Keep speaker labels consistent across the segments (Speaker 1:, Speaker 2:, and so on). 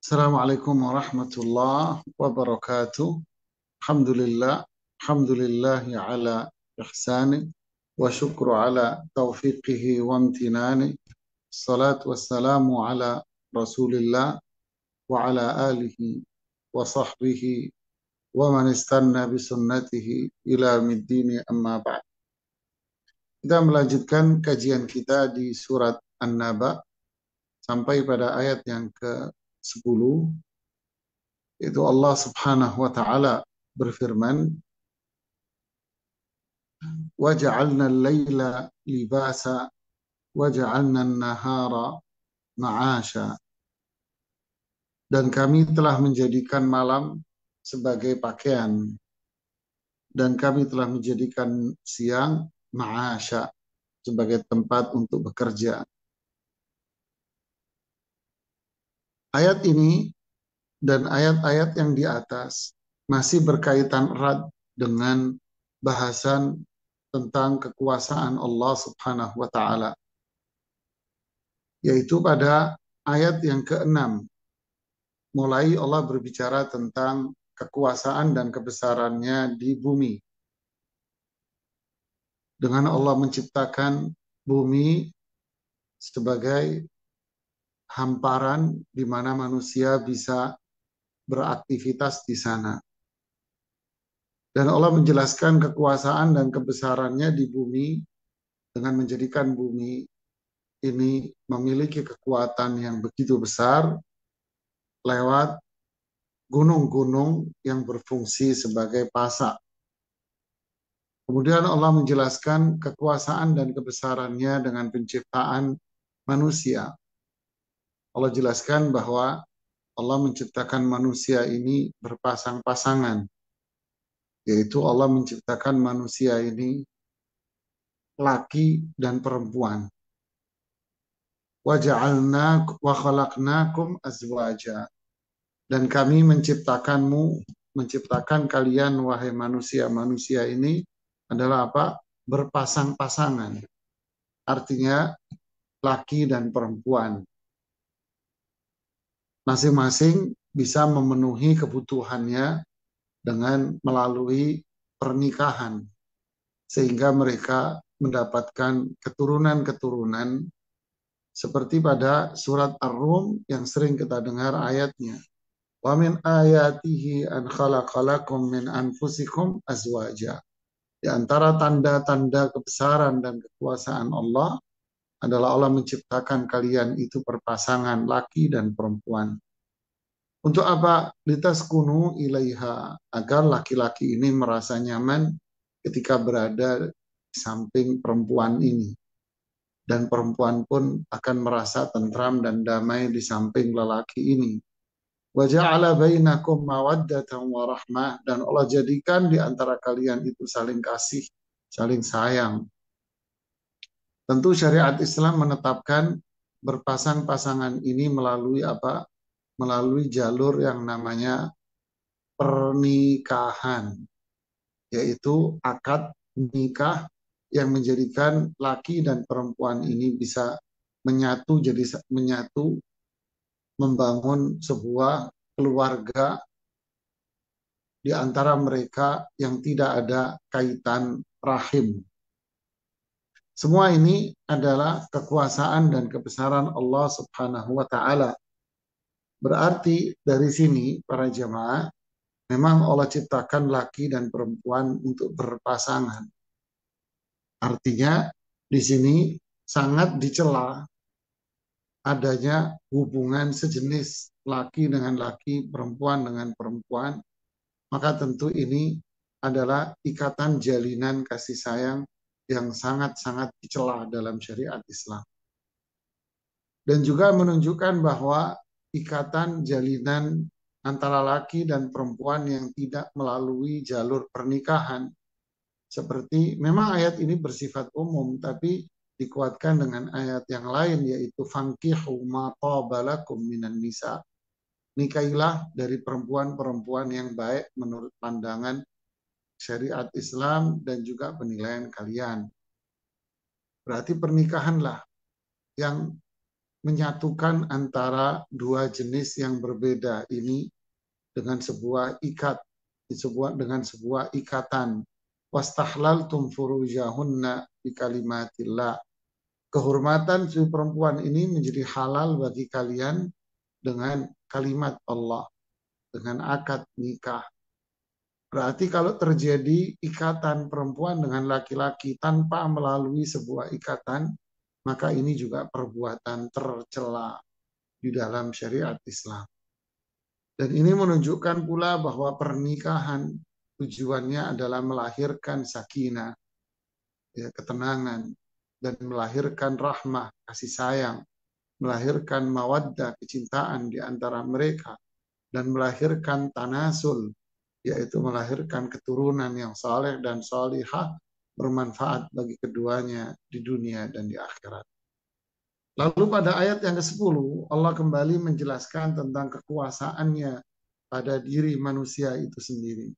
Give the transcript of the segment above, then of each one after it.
Speaker 1: Assalamualaikum warahmatullahi wabarakatuh. Alhamdulillah, alhamdulillahi ala ihsani wa syukru ala taufiqihi wa amtinani. Salatu wassalamu ala Rasulillah wa ala alihi wa sahbihi wa man istanna bi sunnatihi ila middini amma ba'd. Kita melanjutkan kajian kita di surat An-Naba sampai pada ayat yang ke-10. Itu Allah Subhanahu wa taala berfirman, "Wa ja'alna al-laila libasa wa ja'alna an-nahara ma'asha." Dan kami telah menjadikan malam sebagai pakaian dan kami telah menjadikan siang ma'asha sebagai tempat untuk bekerja. Ayat ini dan ayat-ayat yang di atas masih berkaitan erat dengan bahasan tentang kekuasaan Allah Subhanahu wa taala, yaitu pada ayat yang ke-6 mulai Allah berbicara tentang kekuasaan dan kebesarannya di bumi, dengan Allah menciptakan bumi sebagai hamparan di mana manusia bisa beraktivitas di sana. Dan Allah menjelaskan kekuasaan dan kebesarannya di bumi dengan menjadikan bumi ini memiliki kekuatan yang begitu besar lewat gunung-gunung yang berfungsi sebagai pasak. Kemudian Allah menjelaskan kekuasaan dan kebesarannya dengan penciptaan manusia. Allah jelaskan bahwa Allah menciptakan manusia ini berpasang-pasangan, yaitu Allah menciptakan manusia ini laki dan perempuan. Wa ja'alna wa khalaqnakum azwaja. Dan kami menciptakan kalian wahai manusia. Manusia ini adalah apa? Berpasang-pasangan. Artinya laki dan perempuan. Masing-masing bisa memenuhi kebutuhannya dengan melalui pernikahan, sehingga mereka mendapatkan keturunan-keturunan seperti pada surat Ar-Rum yang sering kita dengar ayatnya. Wa min ayatihi an khalaqalakum min anfusikum azwaja. Di antara tanda-tanda kebesaran dan kekuasaan Allah adalah Allah menciptakan kalian itu berpasangan laki dan perempuan. Untuk apa? Litaskunu ilaiha, agar laki-laki ini merasa nyaman ketika berada di samping perempuan ini. Dan perempuan pun akan merasa tentram dan damai di samping lelaki ini. Wa ja'ala bainakum mawaddatan wa rahmah, dan Allah jadikan di antara kalian itu saling kasih, saling sayang. Tentu syariat Islam menetapkan berpasang-pasangan ini melalui apa? Melalui jalur yang namanya pernikahan, yaitu akad nikah yang menjadikan laki dan perempuan ini bisa menyatu, membangun sebuah keluarga di antara mereka yang tidak ada kaitan rahim. Semua ini adalah kekuasaan dan kebesaran Allah Subhanahu wa taala. Berarti dari sini para jemaah, memang Allah ciptakan laki dan perempuan untuk berpasangan. Artinya di sini sangat dicela adanya hubungan sejenis laki dengan laki, perempuan dengan perempuan. Maka tentu ini adalah ikatan jalinan kasih sayang yang sangat-sangat dicela dalam syariat Islam. Dan juga menunjukkan bahwa ikatan jalinan antara laki dan perempuan yang tidak melalui jalur pernikahan, seperti memang ayat ini bersifat umum, tapi dikuatkan dengan ayat yang lain, yaitu fankihu ma taba lakum minan nisa. Nikahilah dari perempuan-perempuan yang baik menurut pandangan syariat Islam dan juga penilaian kalian. Berarti pernikahanlah yang menyatukan antara dua jenis yang berbeda ini dengan sebuah dengan sebuah ikatan. Wastahlaltum furujahunna bi kalimatillah. Kehormatan si perempuan ini menjadi halal bagi kalian dengan kalimat Allah, dengan akad nikah. Berarti kalau terjadi ikatan perempuan dengan laki-laki tanpa melalui sebuah ikatan, maka ini juga perbuatan tercela di dalam syariat Islam. Dan ini menunjukkan pula bahwa pernikahan tujuannya adalah melahirkan sakinah, ya, ketenangan, dan melahirkan rahmah, kasih sayang, melahirkan mawaddah, kecintaan di antara mereka, dan melahirkan tanasul, yaitu melahirkan keturunan yang saleh dan salihah, bermanfaat bagi keduanya di dunia dan di akhirat. Lalu pada ayat yang ke-10, Allah kembali menjelaskan tentang kekuasaannya pada diri manusia itu sendiri.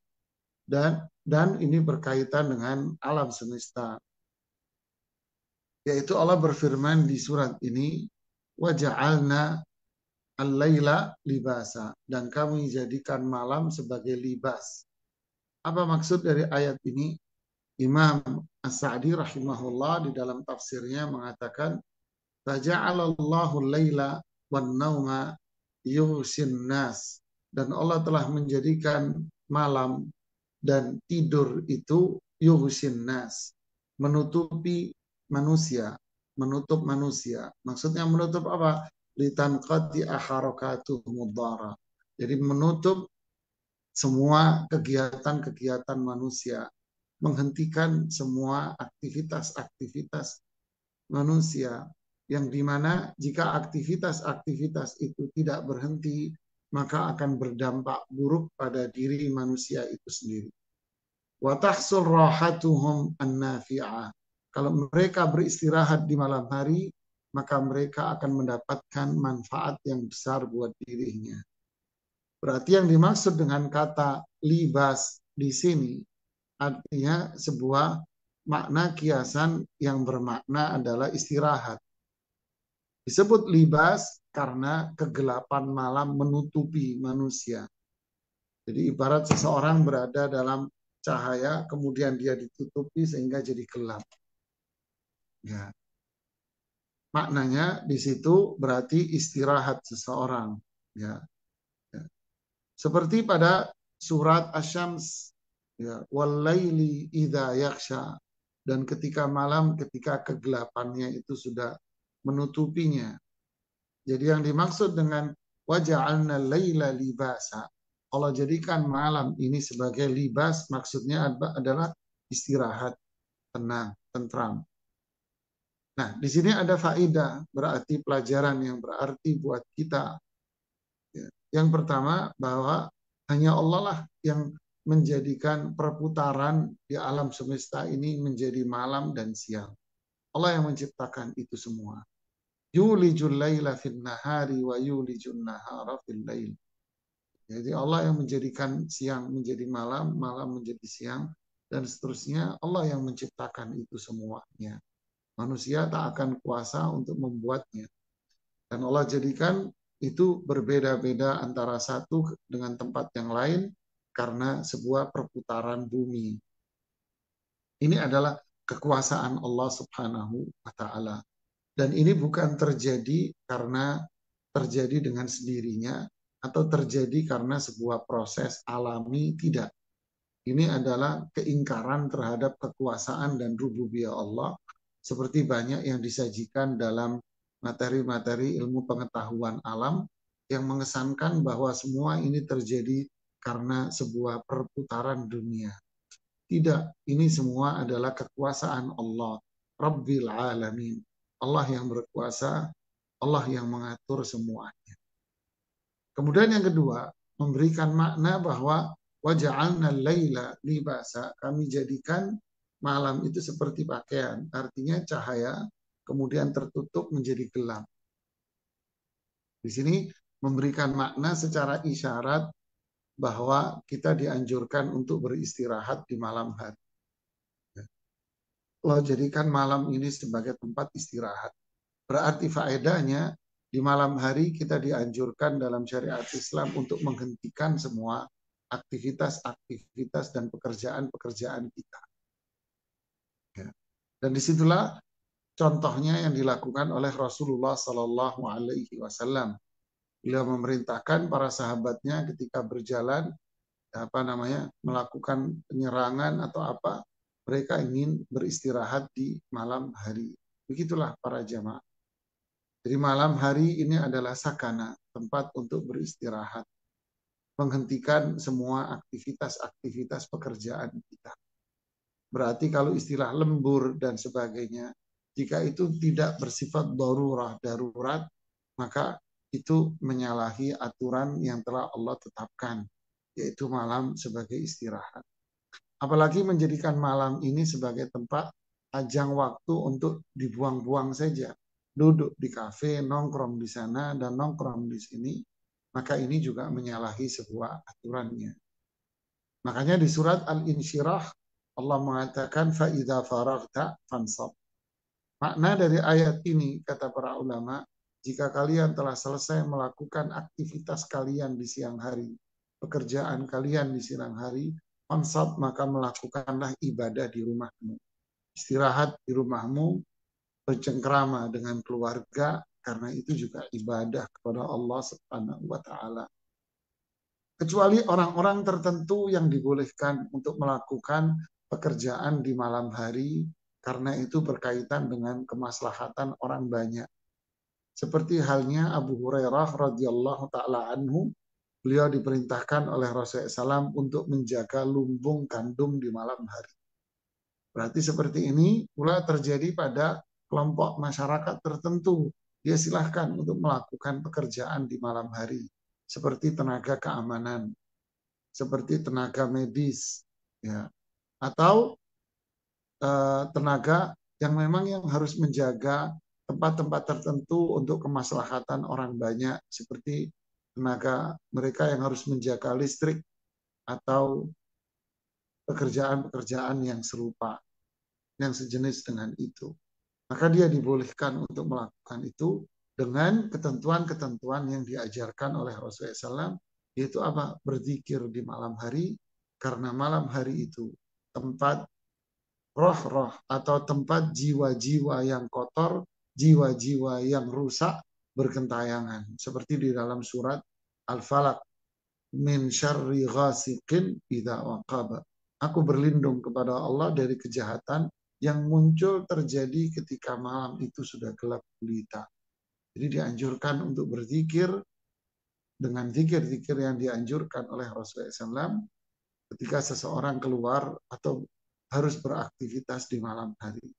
Speaker 1: Dan ini berkaitan dengan alam semesta. Yaitu Allah berfirman di surat ini, وَجَعَلْنَا al-laila libasa, dan kami jadikan malam sebagai libas. Apa maksud dari ayat ini? Imam As-Sa'di rahimahullah di dalam tafsirnya mengatakan, faja'alallahu al-laila wan-nauma yughshin nas, dan Allah telah menjadikan malam dan tidur itu yughshin nas, menutupi manusia, menutup manusia. Maksudnya menutup apa? Litanqati aharakatuh mudhara. Jadi menutup semua kegiatan-kegiatan manusia, menghentikan semua aktivitas-aktivitas manusia, yang dimana jika aktivitas-aktivitas itu tidak berhenti, maka akan berdampak buruk pada diri manusia itu sendiri. Wa tahsul rahatuhum an-nafi'ah. Kalau mereka beristirahat di malam hari, maka mereka akan mendapatkan manfaat yang besar buat dirinya. Berarti yang dimaksud dengan kata libas di sini artinya sebuah makna kiasan yang bermakna adalah istirahat. Disebut libas karena kegelapan malam menutupi manusia. Jadi ibarat seseorang berada dalam cahaya, kemudian dia ditutupi sehingga jadi gelap. Ya. Maknanya di situ berarti istirahat seseorang. Ya. Ya. Seperti pada surat Asy-Syams, ya, wal-laili idza yaghsha, dan ketika malam, ketika kegelapannya itu sudah menutupinya. Jadi yang dimaksud dengan waja'alna laila libasa, Allah jadikan malam ini sebagai libas, maksudnya adalah istirahat, tenang, tentram. Nah, di sini ada faedah, berarti pelajaran yang berarti buat kita. Yang pertama, bahwa hanya Allah lah yang menjadikan perputaran di alam semesta ini menjadi malam dan siang. Allah yang menciptakan itu semua. Yulijul laila fin nahari wa yulijul nahara fil lail. Jadi Allah yang menjadikan siang menjadi malam, malam menjadi siang, dan seterusnya. Allah yang menciptakan itu semuanya. Manusia tak akan kuasa untuk membuatnya. Dan Allah jadikan itu berbeda-beda antara satu dengan tempat yang lain karena sebuah perputaran bumi. Ini adalah kekuasaan Allah Subhanahu wa taala. Dan ini bukan terjadi karena terjadi dengan sendirinya atau terjadi karena sebuah proses alami, tidak. Ini adalah keingkaran terhadap kekuasaan dan rububiyah Allah, seperti banyak yang disajikan dalam materi-materi ilmu pengetahuan alam yang mengesankan bahwa semua ini terjadi karena sebuah perputaran dunia. Tidak, ini semua adalah kekuasaan Allah, Rabbil Alamin. Allah yang berkuasa, Allah yang mengatur semuanya. Kemudian yang kedua, memberikan makna bahwa waja'alna laila libasa, kami jadikan malam itu seperti pakaian, artinya cahaya kemudian tertutup menjadi gelap. Di sini memberikan makna secara isyarat bahwa kita dianjurkan untuk beristirahat di malam hari. Allah jadikan malam ini sebagai tempat istirahat. Berarti faedahnya Di malam hari kita dianjurkan dalam syariat Islam untuk menghentikan semua aktivitas-aktivitas dan pekerjaan-pekerjaan kita. Ya. Dan disitulah contohnya yang dilakukan oleh Rasulullah Sallallahu Alaihi Wasallam. Beliau memerintahkan para sahabatnya ketika berjalan, melakukan penyerangan atau apa, mereka ingin beristirahat di malam hari. Begitulah para jamaah. Jadi malam hari ini adalah sakana, tempat untuk beristirahat, menghentikan semua aktivitas-aktivitas pekerjaan kita. Berarti kalau istilah lembur dan sebagainya, jika itu tidak bersifat darurat, maka itu menyalahi aturan yang telah Allah tetapkan, yaitu malam sebagai istirahat. Apalagi menjadikan malam ini sebagai tempat ajang waktu untuk dibuang-buang saja. Duduk di kafe, nongkrong di sana, dan nongkrong di sini, maka ini juga menyalahi sebuah aturannya. Makanya di surat Al-Insyirah, Allah mengatakan, فَإِذَا فَرَغْتَ فَانْصَبْ. Makna dari ayat ini, kata para ulama, jika kalian telah selesai melakukan aktivitas kalian di siang hari, pekerjaan kalian di siang hari, fansab, maka melakukanlah ibadah di rumahmu. Istirahat di rumahmu, bercengkrama dengan keluarga, karena itu juga ibadah kepada Allah Subhanahu wa taala. Kecuali orang-orang tertentu yang dibolehkan untuk melakukan pekerjaan di malam hari, karena itu berkaitan dengan kemaslahatan orang banyak. Seperti halnya Abu Hurairah radhiyallahu taala anhu, beliau diperintahkan oleh Rasulullah SAW untuk menjaga lumbung gandum di malam hari. Berarti seperti ini pula terjadi pada kelompok masyarakat tertentu. Dia silahkan untuk melakukan pekerjaan di malam hari, seperti tenaga keamanan, seperti tenaga medis, ya, atau tenaga yang memang yang harus menjaga tempat-tempat tertentu untuk kemaslahatan orang banyak, seperti tenaga mereka yang harus menjaga listrik atau pekerjaan-pekerjaan yang serupa, yang sejenis dengan itu. Maka dia dibolehkan untuk melakukan itu dengan ketentuan-ketentuan yang diajarkan oleh Rasulullah SAW, yaitu apa? Berzikir di malam hari, karena malam hari itu tempat roh-roh atau tempat jiwa-jiwa yang kotor, jiwa-jiwa yang rusak bergentayangan. Seperti di dalam surat Al-Falaq, min syarri ghasiqin idza waqaba. Aku berlindung kepada Allah dari kejahatan yang muncul terjadi ketika malam itu sudah gelap gulita. Jadi dianjurkan untuk berzikir dengan zikir-zikir yang dianjurkan oleh Rasulullah SAW ketika seseorang keluar atau harus beraktivitas di malam hari.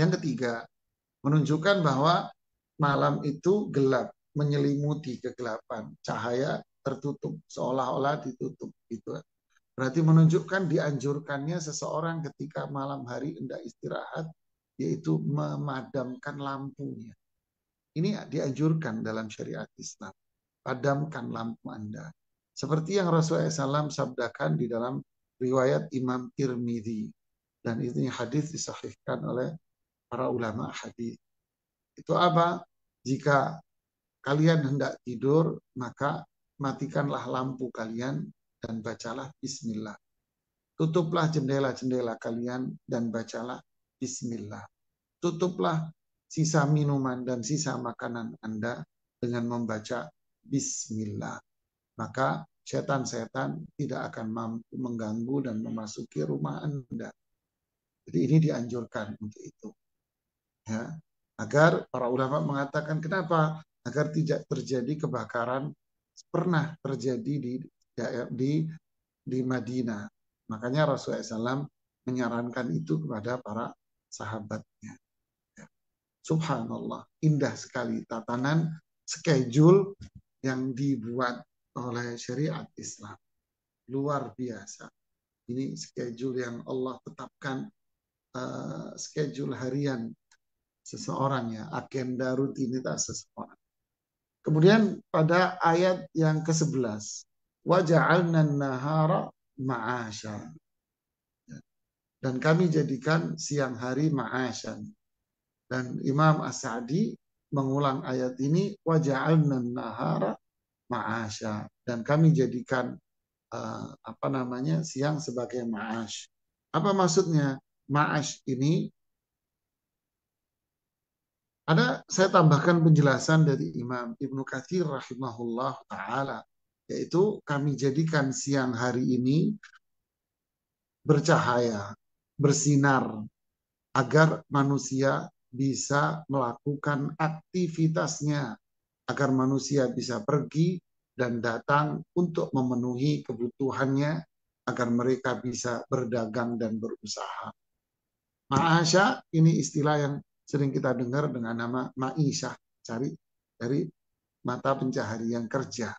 Speaker 1: Yang ketiga, menunjukkan bahwa malam itu gelap, menyelimuti kegelapan, cahaya tertutup, seolah-olah ditutup gitu. Berarti menunjukkan dianjurkannya seseorang ketika malam hari hendak istirahat, yaitu memadamkan lampunya. Ini dianjurkan dalam syariat Islam. Padamkan lampu Anda. Seperti yang Rasulullah SAW sabdakan di dalam riwayat Imam Tirmidzi. Dan ini hadis disahihkan oleh para ulama hadis. Itu apa? Jika kalian hendak tidur, maka matikanlah lampu kalian dan bacalah bismillah. Tutuplah jendela-jendela kalian dan bacalah bismillah. Tutuplah sisa minuman dan sisa makanan Anda dengan membaca bismillah. Maka setan-setan tidak akan mampu mengganggu dan memasuki rumah Anda. Jadi ini dianjurkan untuk itu. Ya, agar para ulama mengatakan kenapa? Agar tidak terjadi kebakaran pernah terjadi di Madinah. Makanya Rasulullah SAW menyarankan itu kepada para sahabatnya. Subhanallah, indah sekali tatanan schedule yang dibuat oleh syariat Islam. Luar biasa. Ini schedule yang Allah tetapkan, schedule harian seseorang, ya, agenda rutinitas seseorang. Kemudian pada ayat yang ke-11, waja'alna nahara ma'asyan. Dan kami jadikan siang hari ma'asyan. Dan Imam As-Sa'di mengulang ayat ini, wa ja'alna nahara ma'asya, dan kami jadikan siang sebagai ma'ash. Apa maksudnya? Ma'ash ini saya tambahkan penjelasan dari Imam Ibnu Katsir rahimahullah taala, yaitu kami jadikan siang hari ini bercahaya, bersinar, agar manusia bisa melakukan aktivitasnya, agar manusia bisa pergi dan datang untuk memenuhi kebutuhannya, agar mereka bisa berdagang dan berusaha. Ma'asya ini istilah yang sering kita dengar dengan nama ma'isyah, cari dari mata pencaharian kerja.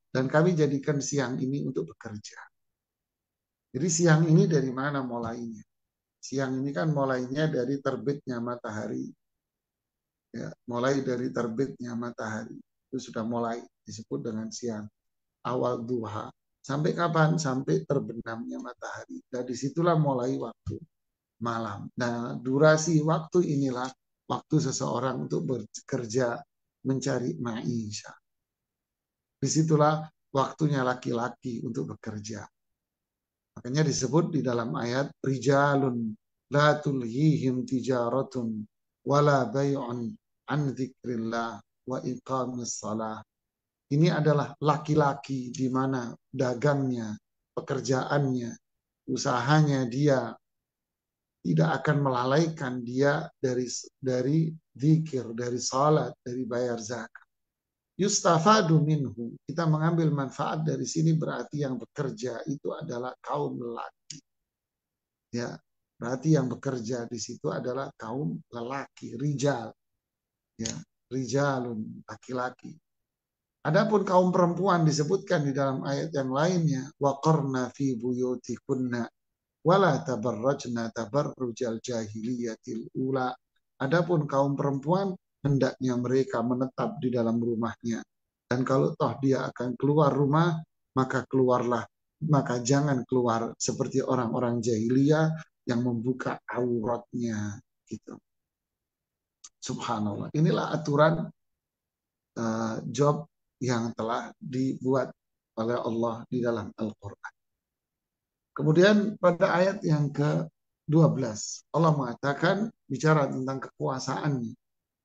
Speaker 1: Dan kami jadikan siang ini untuk bekerja. Jadi siang ini dari mana mulainya? Siang ini kan mulainya dari terbitnya matahari. Ya, mulai dari terbitnya matahari. Itu sudah mulai disebut dengan siang. Awal duha. Sampai kapan? Sampai terbenamnya matahari. Dan disitulah mulai waktu malam. Nah, durasi waktu inilah waktu seseorang untuk bekerja mencari maisha. Disitulah waktunya laki-laki untuk bekerja. Makanya disebut di dalam ayat rijalun la tulhihim tijaratun wala bay'un an dzikrillah wa iqamis shalah. Ini adalah laki-laki di mana dagangnya, pekerjaannya, usahanya dia tidak akan melalaikan dia dari zikir, dari salat, dari bayar zakat. Yustafadu minhu. Kita mengambil manfaat dari sini, berarti yang bekerja itu adalah kaum lelaki. Ya, berarti yang bekerja di situ adalah kaum lelaki, rijal. Ya, rijalun, laki-laki. Adapun kaum perempuan disebutkan di dalam ayat yang lainnya, waqarna fi buyutikunna wala tabarrajna tabarrujal jahiliyatil ula. Adapun kaum perempuan hendaknya mereka menetap di dalam rumahnya. Dan kalau toh dia akan keluar rumah, maka jangan keluar seperti orang-orang jahiliyah yang membuka auratnya gitu. Subhanallah. Inilah aturan job yang telah dibuat oleh Allah di dalam Al-Qur'an. Kemudian pada ayat yang ke-12 Allah mengatakan bicara tentang kekuasaannya.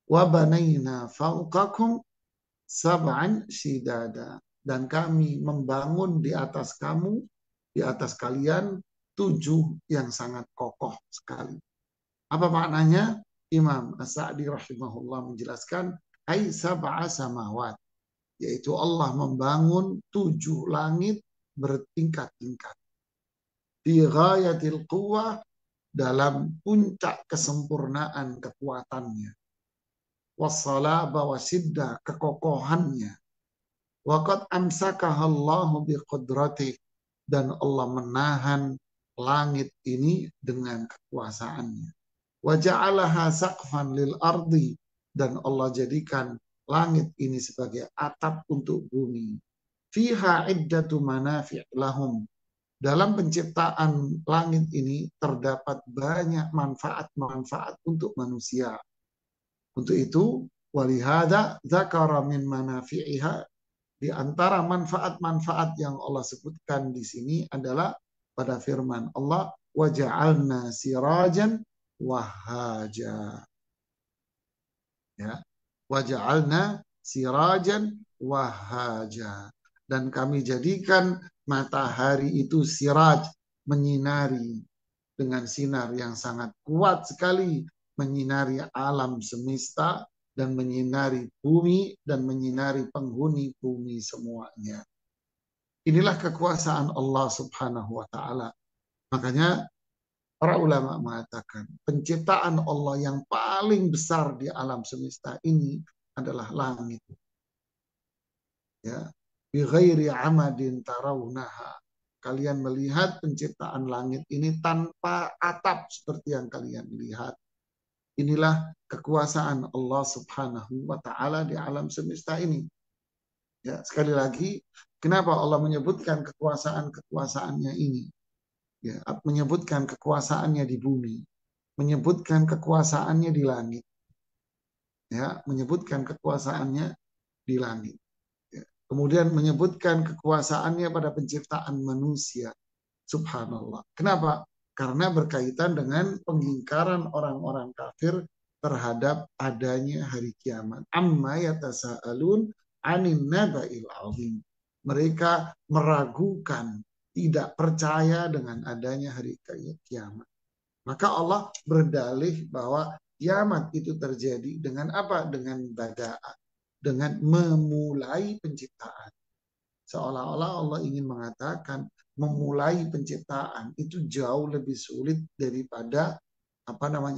Speaker 1: Wa banaina fawqakum sab'an shidada, dan kami membangun di atas kamu, di atas kalian 7 yang sangat kokoh sekali. Apa maknanya? Imam As-Sa'di rahimahullah menjelaskan ai sab'a samawat, yaitu Allah membangun 7 langit bertingkat-tingkat. Fi ghayatil quwwah, dalam puncak kesempurnaan kekuatannya. Wassalaba wasidda, kekokohannya. Waqad amsakahallahu biqudratih, dan Allah menahan langit ini dengan kekuasaannya. Wa ja'alaha saqfan lil ardi, dan Allah jadikan langit ini sebagai atap untuk bumi. Fiha iddatu manafi' lahum, dalam penciptaan langit ini terdapat banyak manfaat-manfaat untuk manusia. Untuk itu, walihada dzakara min manafi'iha, di antara manfaat-manfaat yang Allah sebutkan di sini adalah pada firman Allah, waja'alna sirajan wahaja. Ya, waja'alna sirajan wahaja, dan kami jadikan matahari itu siraj, menyinari dengan sinar yang sangat kuat sekali, menyinari alam semesta dan menyinari bumi dan menyinari penghuni bumi semuanya. Inilah kekuasaan Allah Subhanahu wa taala. Makanya para ulama mengatakan penciptaan Allah yang paling besar di alam semesta ini adalah langit. Ya, bi ghairi amadin tarawunaha. Kalian melihat penciptaan langit ini tanpa atap seperti yang kalian lihat. Inilah kekuasaan Allah Subhanahu wa taala di alam semesta ini. Ya, sekali lagi, kenapa Allah menyebutkan kekuasaan-kekuasaannya ini? Ya, menyebutkan kekuasaannya di bumi, menyebutkan kekuasaannya di langit. ya, menyebutkan kekuasaannya di langit. Ya. Kemudian menyebutkan kekuasaannya pada penciptaan manusia. Subhanallah. Kenapa? Karena berkaitan dengan pengingkaran orang-orang kafir terhadap adanya hari kiamat. Amma yatasa'alun anin naba'il azim. Mereka meragukan, tidak percaya dengan adanya hari kiamat. Maka Allah berdalih bahwa kiamat itu terjadi dengan apa? Dengan bada'a, dengan memulai penciptaan. Seolah-olah Allah ingin mengatakan memulai penciptaan itu jauh lebih sulit daripada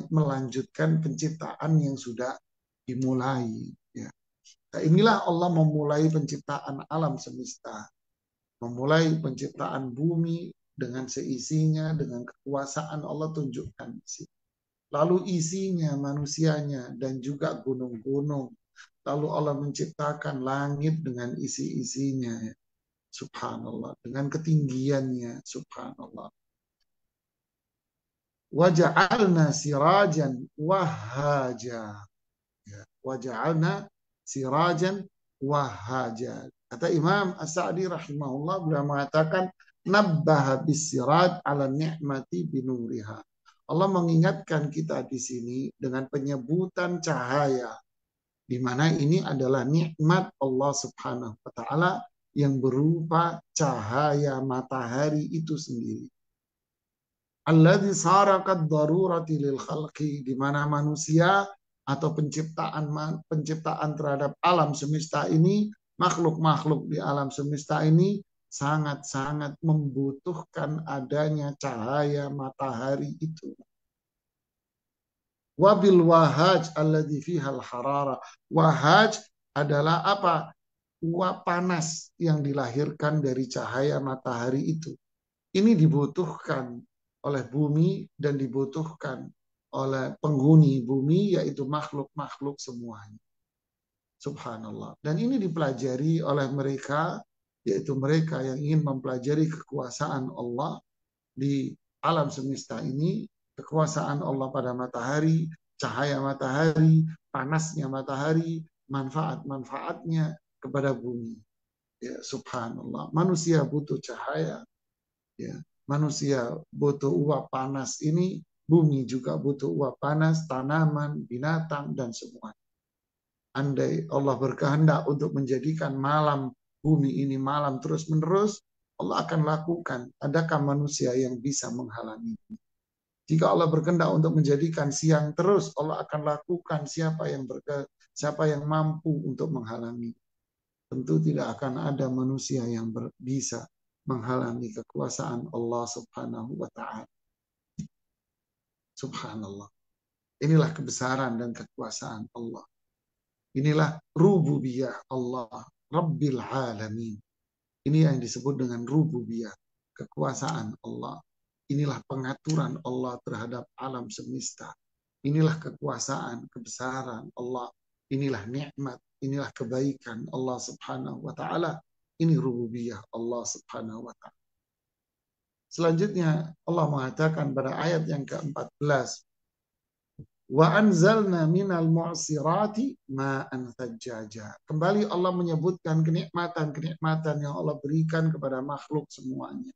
Speaker 1: melanjutkan penciptaan yang sudah dimulai. Ya. Nah, inilah Allah memulai penciptaan alam semesta, memulai penciptaan bumi dengan seisinya, dengan kekuasaan Allah tunjukkan. Lalu isinya manusianya dan juga gunung-gunung. Lalu Allah menciptakan langit dengan isi-isinya. Subhanallah. Dengan ketinggiannya. Subhanallah. Waja'alna sirajan wahaja. Ya. Waja'alna sirajan wahaja. Kata Imam As-Sa'di rahimahullah beliau mengatakan nabbaha bisiraj ala ni'mati binuriha. Allah mengingatkan kita di sini dengan penyebutan cahaya, di mana ini adalah nikmat Allah Subhanahu wa taala yang berupa cahaya matahari itu sendiri. Alladzi sarakat darurati lil khalqi, di mana manusia atau penciptaan terhadap alam semesta ini, makhluk-makhluk di alam semesta ini sangat-sangat membutuhkan adanya cahaya matahari itu. Wabil wahaj alladzi fihal harara. Wahaj adalah apa? Uap panas yang dilahirkan dari cahaya matahari itu. Ini dibutuhkan oleh bumi dan dibutuhkan oleh penghuni bumi, yaitu makhluk-makhluk semuanya. Subhanallah. Dan ini dipelajari oleh mereka, yaitu mereka yang ingin mempelajari kekuasaan Allah di alam semesta ini, kekuasaan Allah pada matahari, cahaya matahari, panasnya matahari, manfaat-manfaatnya kepada bumi. Ya, subhanallah. Manusia butuh cahaya, ya. Manusia butuh uap panas ini, bumi juga butuh uap panas, tanaman, binatang, dan semua. Andai Allah berkehendak untuk menjadikan malam bumi ini malam terus-menerus, Allah akan lakukan. Adakah manusia yang bisa menghalangi? Jika Allah berkehendak untuk menjadikan siang terus, Allah akan lakukan. Siapa yang mampu untuk menghalangi? Tentu tidak akan ada manusia yang bisa menghalangi kekuasaan Allah Subhanahu wa taala. Subhanallah. Inilah kebesaran dan kekuasaan Allah. Inilah rububiyah Allah, Rabbil Alamin. Ini yang disebut dengan rububiyah, kekuasaan Allah. Inilah pengaturan Allah terhadap alam semesta. Inilah kekuasaan, kebesaran Allah. Inilah nikmat, inilah kebaikan Allah Subhanahu wa taala. Ini rububiyah Allah Subhanahu wa taala. Selanjutnya Allah mengatakan pada ayat yang ke-14, wa anzalna minal mu'sirati ma'an thajjaja. Kembali Allah menyebutkan kenikmatan-kenikmatan yang Allah berikan kepada makhluk semuanya.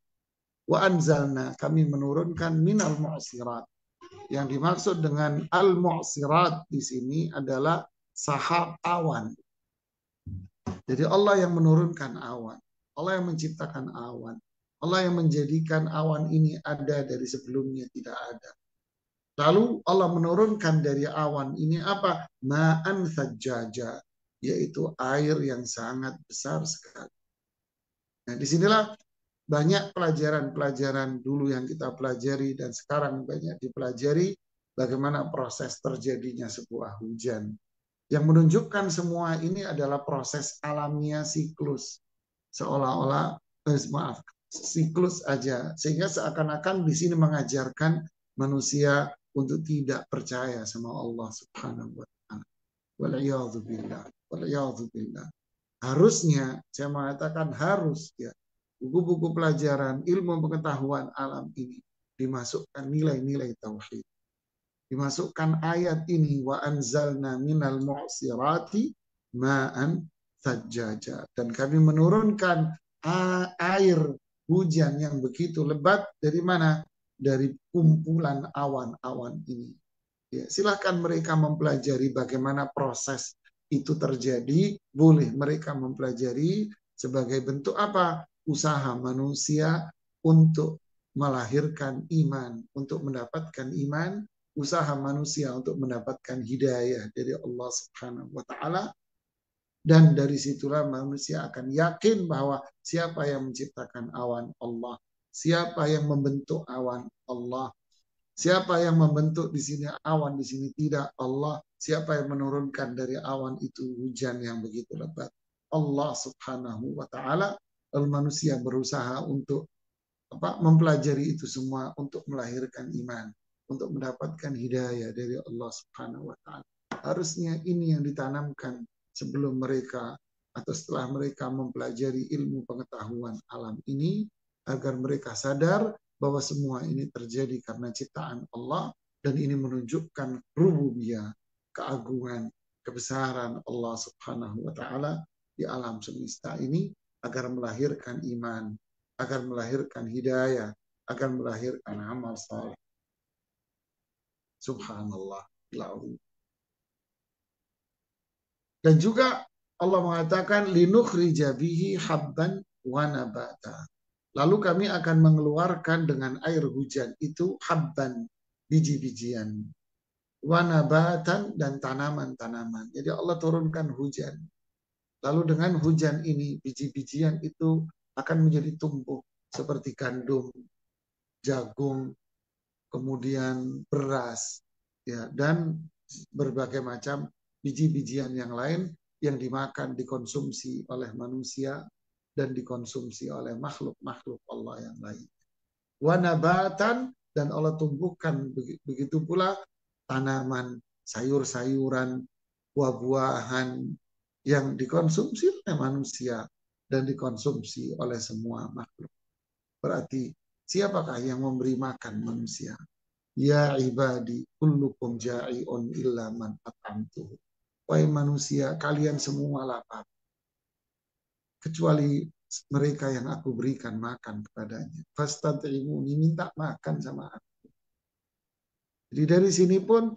Speaker 1: Wa anzalna, kami menurunkan minal mu'sirat. Yang dimaksud dengan al-mu'sirat di sini adalah sahab awan. Jadi Allah yang menurunkan awan. Allah yang menciptakan awan. Allah yang menjadikan awan ini ada dari sebelumnya tidak ada. Lalu Allah menurunkan dari awan ini apa? Ma'an thajjaja, yaitu air yang sangat besar sekali. Nah, disinilah banyak pelajaran-pelajaran dulu yang kita pelajari dan sekarang banyak dipelajari bagaimana proses terjadinya sebuah hujan. Yang menunjukkan semua ini adalah proses alamiah siklus. Seolah-olah, siklus aja. Sehingga seakan-akan di sini mengajarkan manusia untuk tidak percaya sama Allah Subhanahu wa taala. Wal'iyadzubillah. Wal'iyadzubillah. Harusnya, saya mengatakan harus ya, buku-buku pelajaran ilmu pengetahuan alam ini dimasukkan nilai-nilai tauhid. Dimasukkan ayat ini, wa anzalna minal mu'sirati ma'an sajjaja. Dan kami menurunkan air hujan yang begitu lebat dari mana? Dari kumpulan awan-awan ini. Ya, silahkan mereka mempelajari bagaimana proses itu terjadi. Boleh mereka mempelajari sebagai bentuk apa? Usaha manusia untuk melahirkan iman, untuk mendapatkan iman, usaha manusia untuk mendapatkan hidayah dari Allah Subhanahu wa taala, dan dari situlah manusia akan yakin bahwa siapa yang menciptakan awan? Allah. Siapa yang membentuk awan? Allah. Siapa yang membentuk di sini awan, di sini tidak? Allah. Siapa yang menurunkan dari awan itu hujan yang begitu lebat? Allah Subhanahu wa taala. Lalu manusia berusaha untuk mempelajari itu semua untuk melahirkan iman, untuk mendapatkan hidayah dari Allah Subhanahu wa taala. Harusnya ini yang ditanamkan sebelum mereka atau setelah mereka mempelajari ilmu pengetahuan alam ini, agar mereka sadar bahwa semua ini terjadi karena ciptaan Allah, dan ini menunjukkan rububiyah, keagungan, kebesaran Allah Subhanahu wa taala di alam semesta ini, agar melahirkan iman, agar melahirkan hidayah, agar melahirkan amal saleh. Subhanallah. Dan juga Allah mengatakan linukhrija bihi habban wa nabata. Lalu kami akan mengeluarkan dengan air hujan itu habban, biji-bijian, wa nabatan, dan tanaman-tanaman. Jadi Allah turunkan hujan. Lalu dengan hujan ini biji-bijian itu akan menjadi tumbuh seperti gandum, jagung, kemudian beras, ya, dan berbagai macam biji-bijian yang lain yang dimakan, dikonsumsi oleh manusia dan dikonsumsi oleh makhluk-makhluk Allah yang lain. Wanabatan, dan Allah tumbuhkan begitu pula tanaman, sayur-sayuran, buah-buahan yang dikonsumsi oleh manusia dan dikonsumsi oleh semua makhluk. Berarti siapakah yang memberi makan manusia? Ya ibadi, kullukum ja'i'un illa man at'amtuhu. Wahai manusia, kalian semua lapar, kecuali mereka yang aku berikan makan kepadanya. Fastad'imuni, minta makan sama aku. Jadi dari sini pun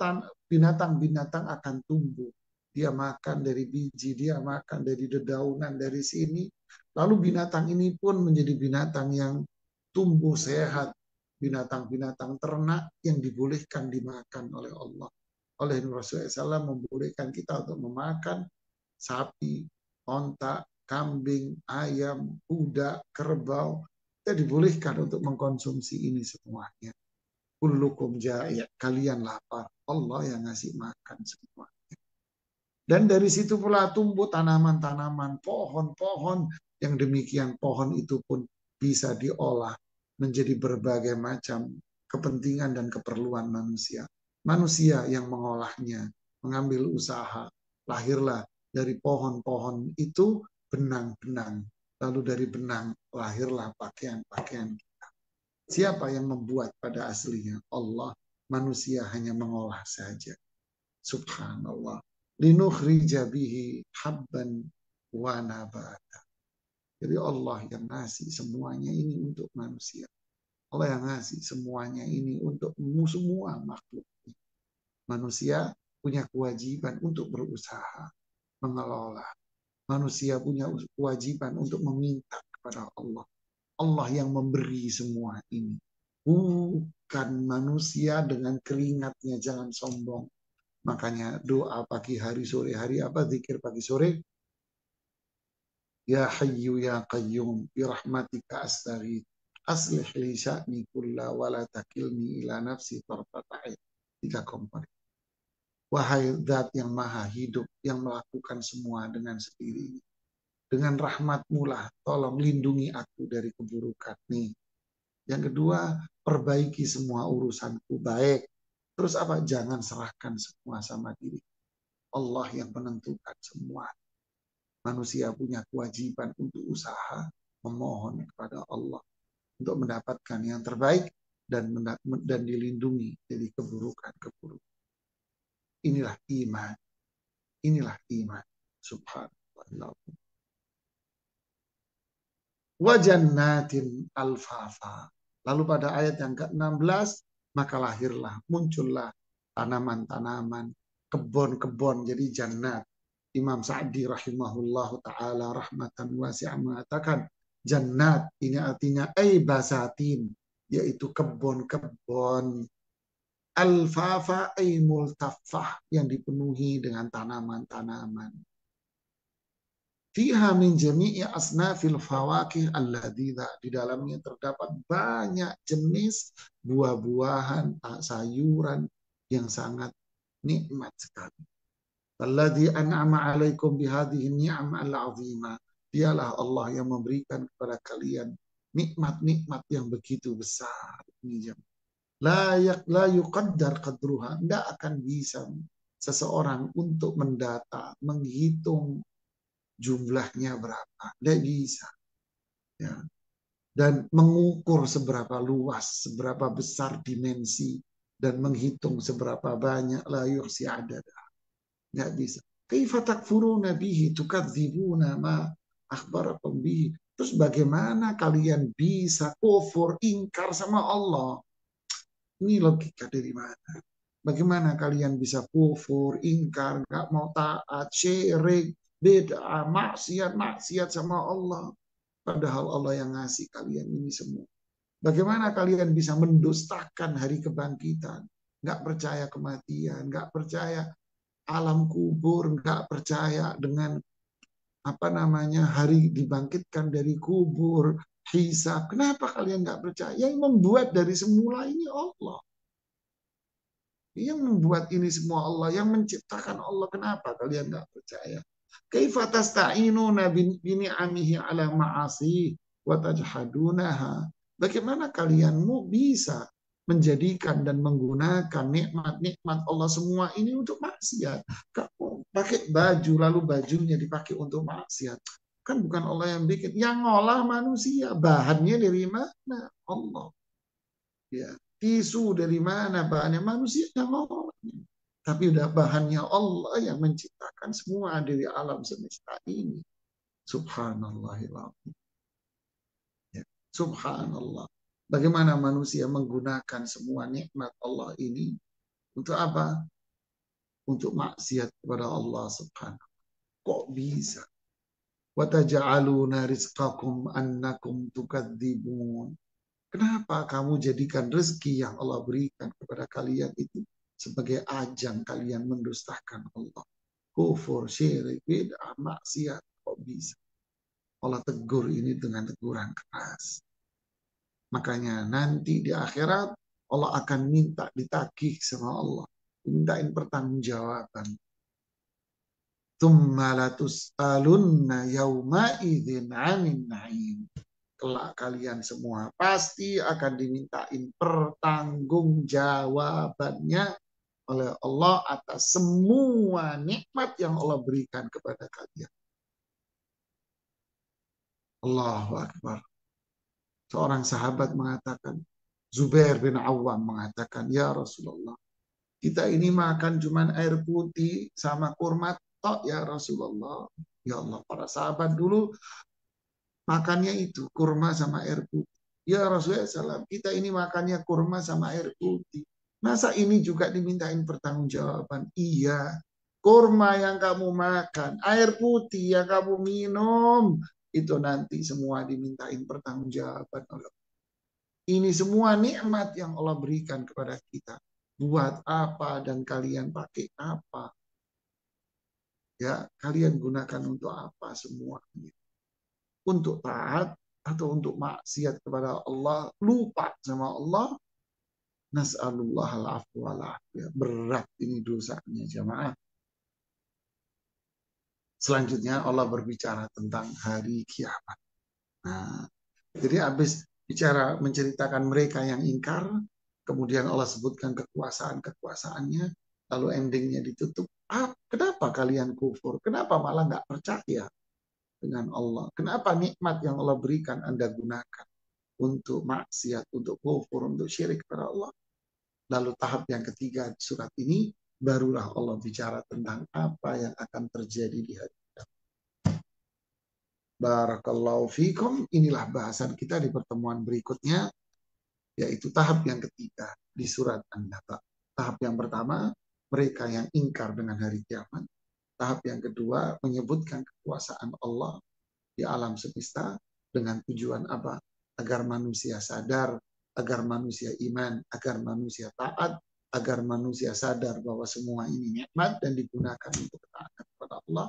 Speaker 1: binatang-binatang akan tumbuh. Dia makan dari biji, dia makan dari dedaunan dari sini. Lalu binatang ini pun menjadi binatang yang tumbuh sehat, binatang-binatang ternak yang dibolehkan dimakan oleh Allah. Oleh Rasulullah SAW membolehkan kita untuk memakan sapi, onta, kambing, ayam, kuda, kerbau. Kita dibolehkan untuk mengkonsumsi ini semuanya. Kullukum ja'i', kalian lapar, Allah yang ngasih makan semua. Dan dari situ pula tumbuh tanaman-tanaman, pohon-pohon, yang demikian pohon itu pun bisa diolah menjadi berbagai macam kepentingan dan keperluan manusia. Manusia yang mengolahnya, mengambil usaha, lahirlah dari pohon-pohon itu benang-benang. Lalu dari benang lahirlah pakaian-pakaian. Siapa yang membuat pada aslinya? Allah. Manusia hanya mengolah saja. Subhanallah. Linukhrija bihi habban wa nabata. Jadi Allah yang ngasih semuanya ini untuk manusia. Allah yang ngasih semuanya ini untuk semua makhluk. Manusia punya kewajiban untuk berusaha, mengelola. Manusia punya kewajiban untuk meminta kepada Allah. Allah yang memberi semua ini. Bukan manusia dengan keringatnya, jangan sombong. Makanya doa pagi hari, sore hari, zikir pagi sore. Ya Hayyu Ya Qayyum birahmatika astaghith aslih li sya'ni kulla wa la takilni ila nafsi tarfata'id. 3 komponen. Wahai Zat yang maha hidup, yang melakukan semua dengan sendiri. Dengan rahmat-Mu lah, tolong lindungi aku dari keburukan nih. Yang kedua, perbaiki semua urusanku baik. Terus apa? Jangan serahkan semua sama diri. Allah yang menentukan semua. Manusia punya kewajiban untuk usaha, memohon kepada Allah untuk mendapatkan yang terbaik. dan dilindungi dari keburukan-keburukan. Inilah iman. Inilah iman. Subhanallah. Wa jannatin alfafa. Lalu pada ayat yang ke-16, maka lahirlah, muncullah tanaman-tanaman, kebun-kebun, jadi jannat. Imam Sa'di rahimahullahu ta'ala rahmatan wasi'ah mengatakan, jannat ini artinya basatin, yaitu kebun-kebun. Alfafa multafah, yang dipenuhi dengan tanaman-tanaman. Fiha min jami'i asnafil fawakih alladhidha. Di dalamnya terdapat banyak jenis buah-buahan, sayuran yang sangat nikmat sekali. Alladhi an'ama alaikum bihadhihi ni'am al-azimah. Dialah Allah yang memberikan kepada kalian nikmat-nikmat yang begitu besar. La yuqaddar qadruha. Tidak akan bisa seseorang untuk mendata, menghitung jumlahnya berapa, tidak bisa, ya. Dan mengukur seberapa luas, seberapa besar dimensi, dan menghitung seberapa banyak, la yuhsi adada, nggak bisa. Kaifa takfuruna bihi tukadzibuna ma akhbarakum bihi. Terus bagaimana kalian bisa kufur, ingkar sama Allah? Ini logika dari mana? Bagaimana kalian bisa kufur, ingkar, nggak mau taat, syirik, beda, maksiat sama Allah. Padahal Allah yang ngasih kalian ini semua. Bagaimana kalian bisa mendustakan hari kebangkitan? Nggak percaya kematian, nggak percaya alam kubur, nggak percaya dengan hari dibangkitkan dari kubur, hisab. Kenapa kalian nggak percaya? Yang membuat dari semula ini Allah. Yang membuat ini semua Allah, yang menciptakan Allah. Kenapa kalian nggak percaya? Kaifa tasta'inuna bini'amihi ala ma'asi wa tajhadunaha. Bagaimana kalian mau bisa menjadikan dan menggunakan nikmat-nikmat Allah semua ini untuk maksiat? Kamu pakai baju lalu bajunya dipakai untuk maksiat. Kan bukan Allah yang bikin, yang ngolah manusia. Bahannya dari mana? Allah. Ya. Tisu dari mana bahannya? Manusia yang ngolah. Tapi udah bahannya Allah yang menciptakan semua dari alam semesta ini. Subhanallahiladzim. Ya. Subhanallah. Bagaimana manusia menggunakan semua nikmat Allah ini untuk apa? Untuk maksiat kepada Allah subhanahu. Kok bisa? Wa taj'aluna rizqakum annakum tukadzibun. Kenapa kamu jadikan rezeki yang Allah berikan kepada kalian itu sebagai ajang kalian mendustakan Allah? Kufur, syirik, bid'ah, maksiat. Kok bisa? Allah tegur ini dengan teguran keras. Makanya nanti di akhirat Allah akan minta ditagih sama Allah. Mintain pertanggungjawaban. Tsumma latus'alunna yawma idzin 'anil na'im. Kelak kalian semua pasti akan dimintain pertanggungjawabannya oleh Allah atas semua nikmat yang Allah berikan kepada kalian. Allahu Akbar. Seorang sahabat mengatakan, Zubair bin Awam mengatakan, ya Rasulullah, kita ini makan cuman air putih sama kurma tok ya Rasulullah. Ya Allah, para sahabat dulu makannya itu kurma sama air putih. Ya Rasulullah SAW, kita ini makannya kurma sama air putih. Masa ini juga dimintain pertanggungjawaban? Iya, kurma yang kamu makan, air putih yang kamu minum, itu nanti semua dimintain pertanggungjawaban oleh Allah. Ini semua nikmat yang Allah berikan kepada kita. Buat apa dan kalian pakai apa? Ya, kalian gunakan untuk apa semuanya? Untuk taat atau untuk maksiat kepada Allah, lupa sama Allah. Nas'alullah al-afwa wal-afiyah. Berat ini dosanya jamaah. Selanjutnya Allah berbicara tentang hari kiamat. Nah, jadi habis bicara menceritakan mereka yang ingkar, kemudian Allah sebutkan kekuasaan-kekuasaannya, lalu endingnya ditutup. Kenapa kalian kufur? Kenapa malah nggak percaya dengan Allah? Kenapa nikmat yang Allah berikan Anda gunakan? untuk maksiat, untuk kufur, untuk syirik kepada Allah. Lalu tahap yang ketiga di surat ini, barulah Allah bicara tentang apa yang akan terjadi di hari kiamat. Barakallahu fikum. Inilah bahasan kita di pertemuan berikutnya, yaitu tahap yang ketiga di surat An-Naba. Tahap yang pertama, mereka yang ingkar dengan hari kiamat. Tahap yang kedua, menyebutkan kekuasaan Allah di alam semesta dengan tujuan apa? Agar manusia sadar, agar manusia iman, agar manusia taat, agar manusia sadar bahwa semua ini nikmat dan digunakan untuk ketaatan kepada Allah.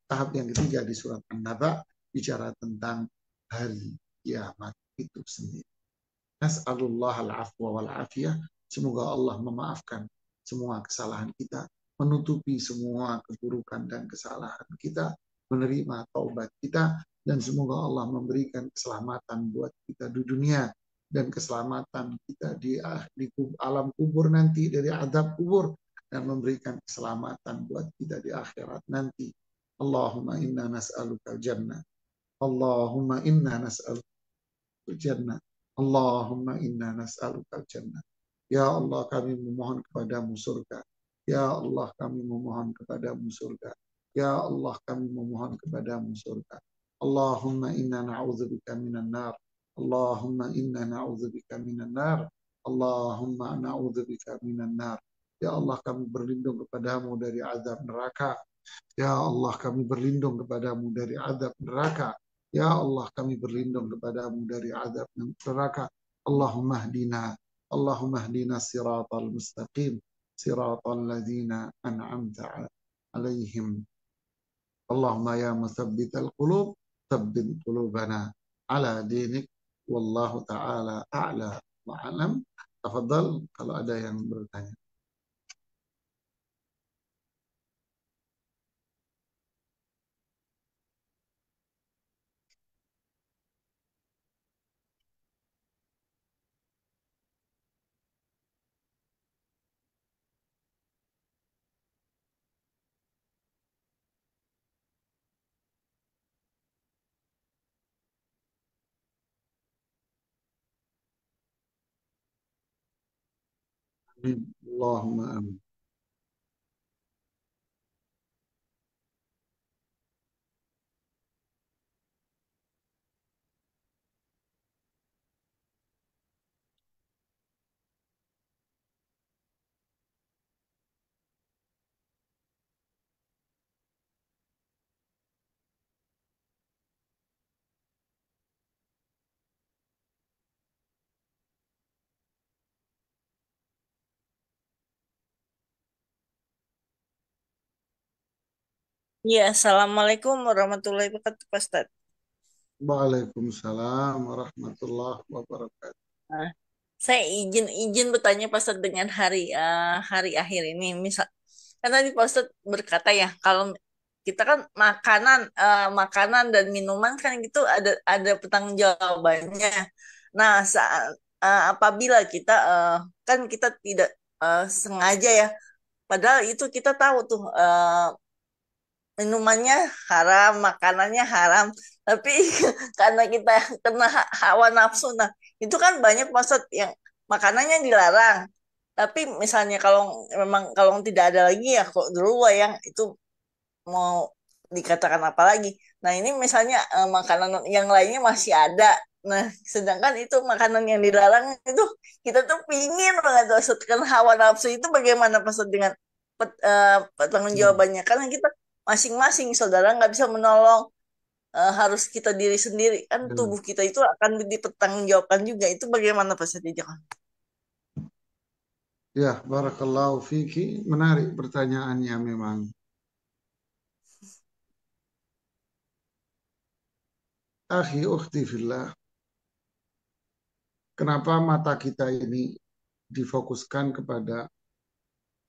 Speaker 1: Tahap yang ketiga di surat An-Naba bicara tentang hari kiamat itu sendiri. Nas'alullah al-afwa wal-afiyah. Semoga Allah memaafkan semua kesalahan kita, menutupi semua keburukan dan kesalahan kita, menerima taubat kita, dan semoga Allah memberikan keselamatan buat kita di dunia dan keselamatan kita di alam kubur nanti dari azab kubur, dan memberikan keselamatan buat kita di akhirat nanti. Allahumma inna nas'aluka jannah. Allahumma inna nas'aluka jannah. Allahumma inna nas'aluka jannah. Ya Allah, kami memohon kepadamu surga. Ya Allah, kami memohon kepadamu surga. Ya Allah, kami memohon kepadamu surga. Allahumma inna na'udzubika minan nar. Allahumma inna na'udzubika minan nar. Allahumma na'udzubika minan nar. Ya Allah, kami berlindung kepadamu dari azab neraka. Ya Allah, kami berlindung kepadamu dari azab neraka. Ya Allah, kami berlindung kepadamu dari azab neraka. Allahumma hdina. Allahumma hdina siratal mustaqim. Siratal ladzina an'amta alaihim. Allahumma ya musabbital qulub, tsabbit qulubana ala dinik. Wallahu ta'ala a'la wa alam. Tafadhal kalau ada yang bertanya. Amin. Allahumma amin.
Speaker 2: Ya, Assalamualaikum warahmatullahi wabarakatuh, Pak Ustadz.
Speaker 1: Waalaikumsalam warahmatullahi wabarakatuh.
Speaker 2: Nah, saya izin bertanya Pak Ustadz dengan hari akhir ini. Misal, kan tadi Pak Ustadz berkata ya, kalau kita kan makanan dan minuman kan gitu ada pertanggungjawabannya. Nah, apabila kita kan kita tidak sengaja ya, padahal itu kita tahu tuh minumannya haram, makanannya haram, tapi karena kita kena hawa nafsu, nah itu kan banyak maksud yang makanannya dilarang, tapi misalnya kalau memang kalau tidak ada lagi ya kok dulu yang itu mau dikatakan apa lagi. Nah ini misalnya makanan yang lainnya masih ada, nah sedangkan itu makanan yang dilarang itu kita tuh pingin banget maksud kan hawa nafsu itu bagaimana maksud dengan pertanggung
Speaker 1: Hmm.
Speaker 2: jawabannya karena kita masing-masing saudara nggak bisa menolong, harus kita diri sendiri kan
Speaker 1: Ya,
Speaker 2: tubuh kita itu akan dipertanggungjawabkan juga itu bagaimana Pak Siti Jangan.
Speaker 1: ya, barakallahu fiki. Menarik pertanyaannya memang. Akhi, ukhti fillah. Kenapa mata kita ini difokuskan kepada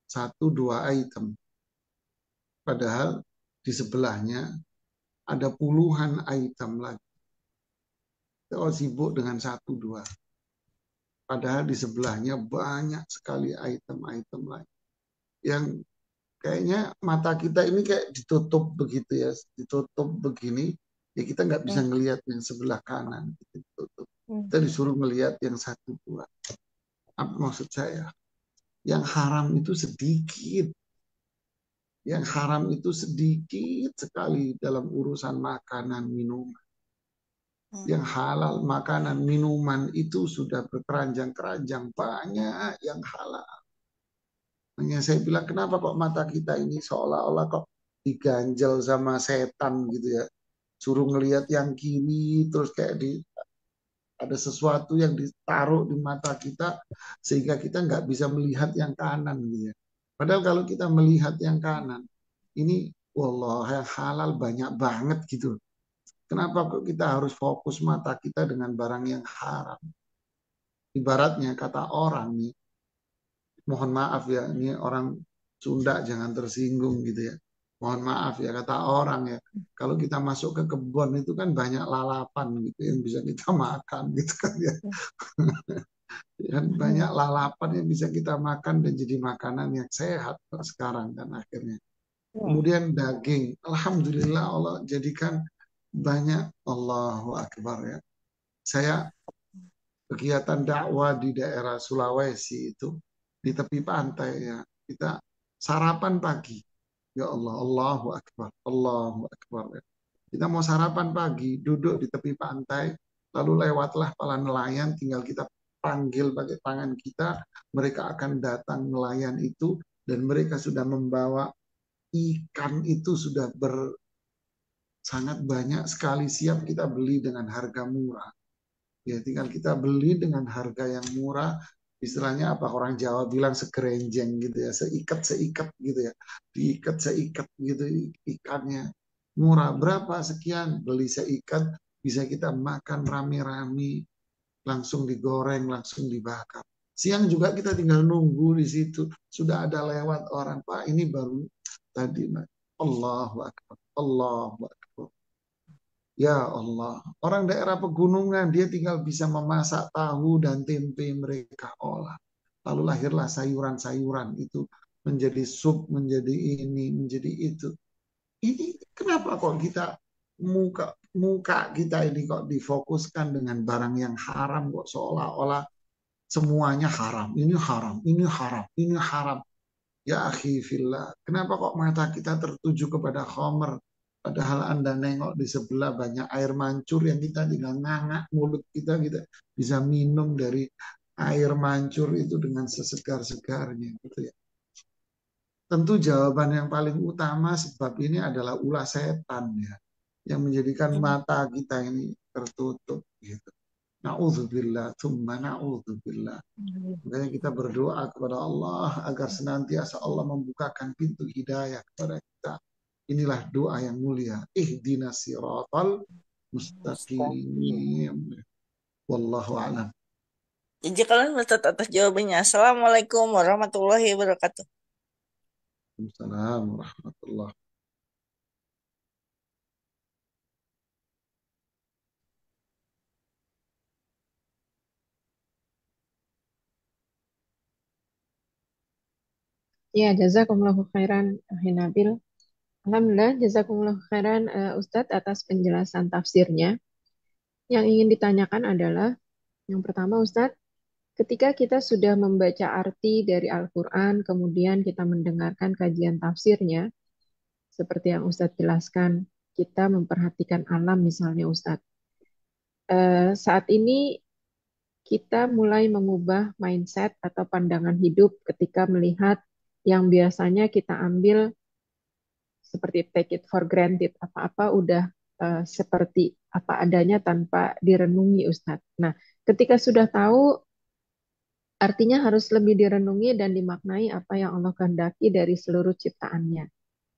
Speaker 1: satu dua item, padahal di sebelahnya ada puluhan item lagi. Kita sibuk dengan satu dua, padahal di sebelahnya banyak sekali item-item lain yang kayaknya mata kita ini kayak ditutup begitu ya, ditutup begini, ya kita nggak bisa
Speaker 2: Hmm.
Speaker 1: ngelihat yang sebelah kanan. Ditutup. Kita disuruh melihat yang satu dua. Apa maksud saya? Yang haram itu sedikit. Yang haram itu sedikit sekali dalam urusan makanan, minuman. Yang halal, makanan, minuman itu sudah berkeranjang-keranjang. Banyak yang halal. Hanya saya bilang, kenapa kok mata kita ini seolah-olah kok diganjel sama setan gitu ya. Suruh ngelihat yang kiri, terus kayak ada sesuatu yang ditaruh di mata kita sehingga kita nggak bisa melihat yang kanan gitu ya. Padahal kalau kita melihat yang kanan, ini wallah yang halal banyak banget gitu. Kenapa kok kita harus fokus mata kita dengan barang yang haram? Ibaratnya kata orang nih, mohon maaf ya, ini orang Sunda jangan tersinggung gitu ya. Mohon maaf ya kata orang ya, kalau kita masuk ke kebun itu kan banyak lalapan gitu yang bisa kita makan gitu kan ya. Dan banyak lalapan yang bisa kita makan dan jadi makanan yang sehat sekarang kan akhirnya. Kemudian daging, alhamdulillah Allah jadikan banyak. Allahu Akbar ya. Saya kegiatan dakwah di daerah Sulawesi itu di tepi pantai ya. Kita sarapan pagi. Ya Allah, Allahu Akbar, Allahu Akbar ya. Kita mau sarapan pagi, duduk di tepi pantai, lalu lewatlah para nelayan, tinggal kita panggil pakai tangan kita, mereka akan datang nelayan itu, dan mereka sudah membawa ikan itu sudah sangat banyak sekali siap kita beli dengan harga murah. Ya, tinggal kita beli dengan harga yang murah, istilahnya apa orang Jawa bilang sekerenjeng gitu ya, seikat gitu ya, diikat seikat gitu ikannya murah berapa sekian, beli seikat bisa kita makan rame-rame, langsung digoreng, langsung dibakar. Siang juga kita tinggal nunggu di situ, sudah ada lewat orang, Pak ini baru tadi, Allahu Akbar, Allahu Akbar. Ya Allah, orang daerah pegunungan dia tinggal bisa memasak tahu dan tempe mereka olah. Lalu lahirlah sayuran-sayuran itu menjadi sup, menjadi ini, menjadi itu. Ini kenapa kok kita muka kita ini kok difokuskan dengan barang yang haram kok seolah-olah semuanya haram. Ini haram, ini haram, ini haram. Ya akhi fillah, kenapa kok mata kita tertuju kepada khomer? Padahal Anda nengok di sebelah banyak air mancur yang kita tinggal ngangak mulut kita bisa minum dari air mancur itu dengan sesegar-segarnya gitu ya. Tentu jawaban yang paling utama sebab ini adalah ulah setan ya, yang menjadikan mata kita ini tertutup gitu. Na'udzubillah, thumma na'udzubillah. Makanya kita berdoa kepada Allah agar senantiasa Allah membukakan pintu hidayah kepada kita. Inilah doa yang mulia. Ihdinas siratal mustaqim. Wallahu a'lam.
Speaker 2: Jadi kalian mencatat atas jawabannya. Assalamualaikum warahmatullahi wabarakatuh.
Speaker 1: Assalamualaikum warahmatullahi.
Speaker 3: Ya, jazakumullahu khairan, Hinabil. Alhamdulillah, jazakumullahu khairan, Ustadz atas penjelasan tafsirnya. Yang ingin ditanyakan adalah, yang pertama Ustadz, ketika kita sudah membaca arti dari Al-Quran, kemudian kita mendengarkan kajian tafsirnya, seperti yang Ustadz jelaskan, kita memperhatikan alam misalnya Ustadz. Saat ini kita mulai mengubah mindset atau pandangan hidup ketika melihat yang biasanya kita ambil seperti take it for granted, apa-apa udah seperti apa adanya tanpa direnungi Ustadz. Nah, ketika sudah tahu, artinya harus lebih direnungi dan dimaknai apa yang Allah kehendaki dari seluruh ciptaannya.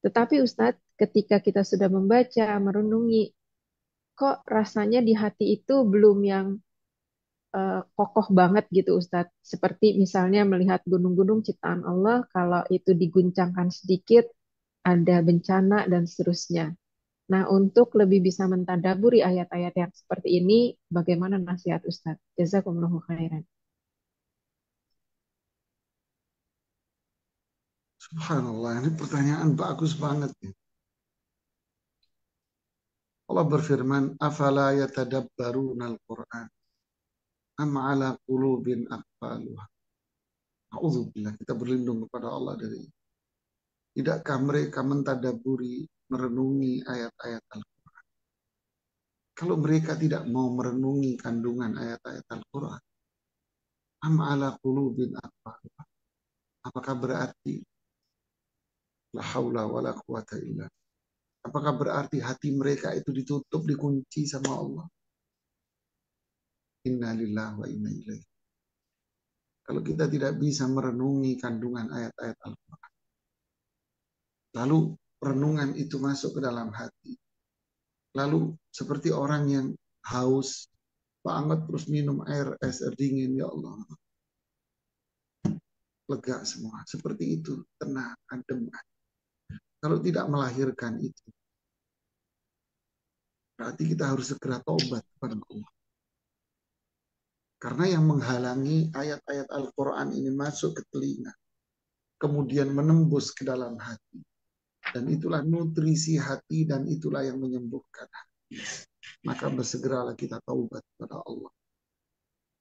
Speaker 3: Tetapi Ustadz, ketika kita sudah membaca, merenungi, kok rasanya di hati itu belum yang kokoh banget gitu Ustadz. Seperti misalnya melihat gunung-gunung ciptaan Allah, kalau itu diguncangkan sedikit, ada bencana dan seterusnya. Nah, untuk lebih bisa mentadaburi ayat-ayat yang seperti ini, bagaimana nasihat Ustadz? Jazakumullahu khairan.
Speaker 1: Subhanallah, ini pertanyaan bagus banget. Allah berfirman, afala yatadabbaruna al-Quran. am ala qulubin aqfaluha. A'udzubillah, kita berlindung kepada Allah dari. Tidakkah mereka mentadaburi, merenungi ayat-ayat Al-Quran? Kalau mereka tidak mau merenungi kandungan ayat-ayat Al-Quran, am ala qulubin aqfaluha. Apakah berarti la haula wala quwata illa. Apakah berarti hati mereka itu ditutup, dikunci sama Allah? Inna lillahi wa inna ilaihi. Kalau kita tidak bisa merenungi kandungan ayat-ayat Al-Quran, lalu renungan itu masuk ke dalam hati, lalu seperti orang yang haus banget terus minum es air dingin, ya Allah, lega semua. Seperti itu, tenang, adem. Kalau tidak melahirkan itu, berarti kita harus segera taubat kepada Allah. Karena yang menghalangi ayat-ayat Al-Quran ini masuk ke telinga, kemudian menembus ke dalam hati. Dan itulah nutrisi hati dan itulah yang menyembuhkan hati. Maka bersegeralah kita taubat kepada Allah.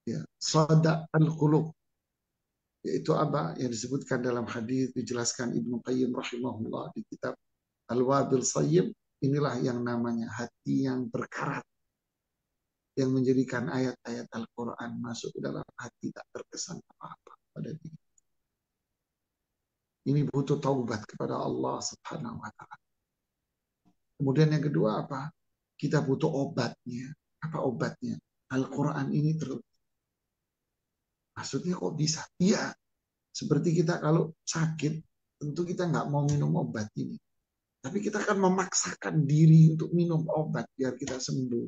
Speaker 1: Ya, sada al-qulub, yaitu apa yang disebutkan dalam hadis, dijelaskan Ibnu Qayyim rahimahullah di kitab Al-Wabil Sayyib. Inilah yang namanya hati yang berkarat, yang menjadikan ayat-ayat Al-Quran masuk ke dalam hati, tak terkesan apa-apa pada diri. Ini butuh taubat kepada Allah Subhanahu wa Ta'ala. Kemudian yang kedua apa? Kita butuh obatnya. Apa obatnya? Al-Quran ini terus. Maksudnya kok bisa? Iya. Seperti kita kalau sakit, tentu kita nggak mau minum obat ini. Tapi kita akan memaksakan diri untuk minum obat biar kita sembuh.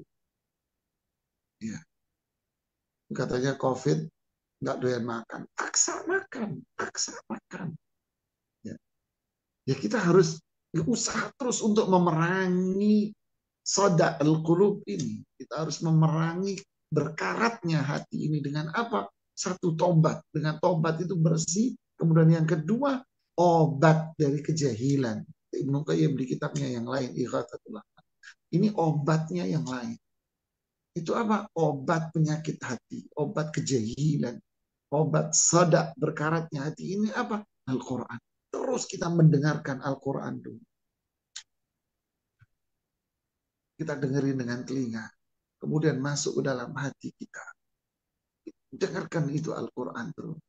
Speaker 1: Ya. Katanya COVID nggak doyan makan. Paksa makan. Paksa makan. Ya. Ya kita harus usaha terus untuk memerangi soda al-qulub ini. Kita harus memerangi berkaratnya hati ini dengan apa? Satu, tobat. Dengan tobat itu bersih. Kemudian yang kedua, obat dari kejahilan. Ibnu Qayyim di kitabnya yang lain, Ighathatul Lahfan. Ini obatnya yang lain. Itu apa? Obat penyakit hati, obat kejahilan, obat soda berkaratnya hati ini apa? Al-Quran. Terus kita mendengarkan Al-Quran dulu. Kita dengerin dengan telinga. Kemudian masuk ke dalam hati kita. Dengarkan itu Al-Quran terus.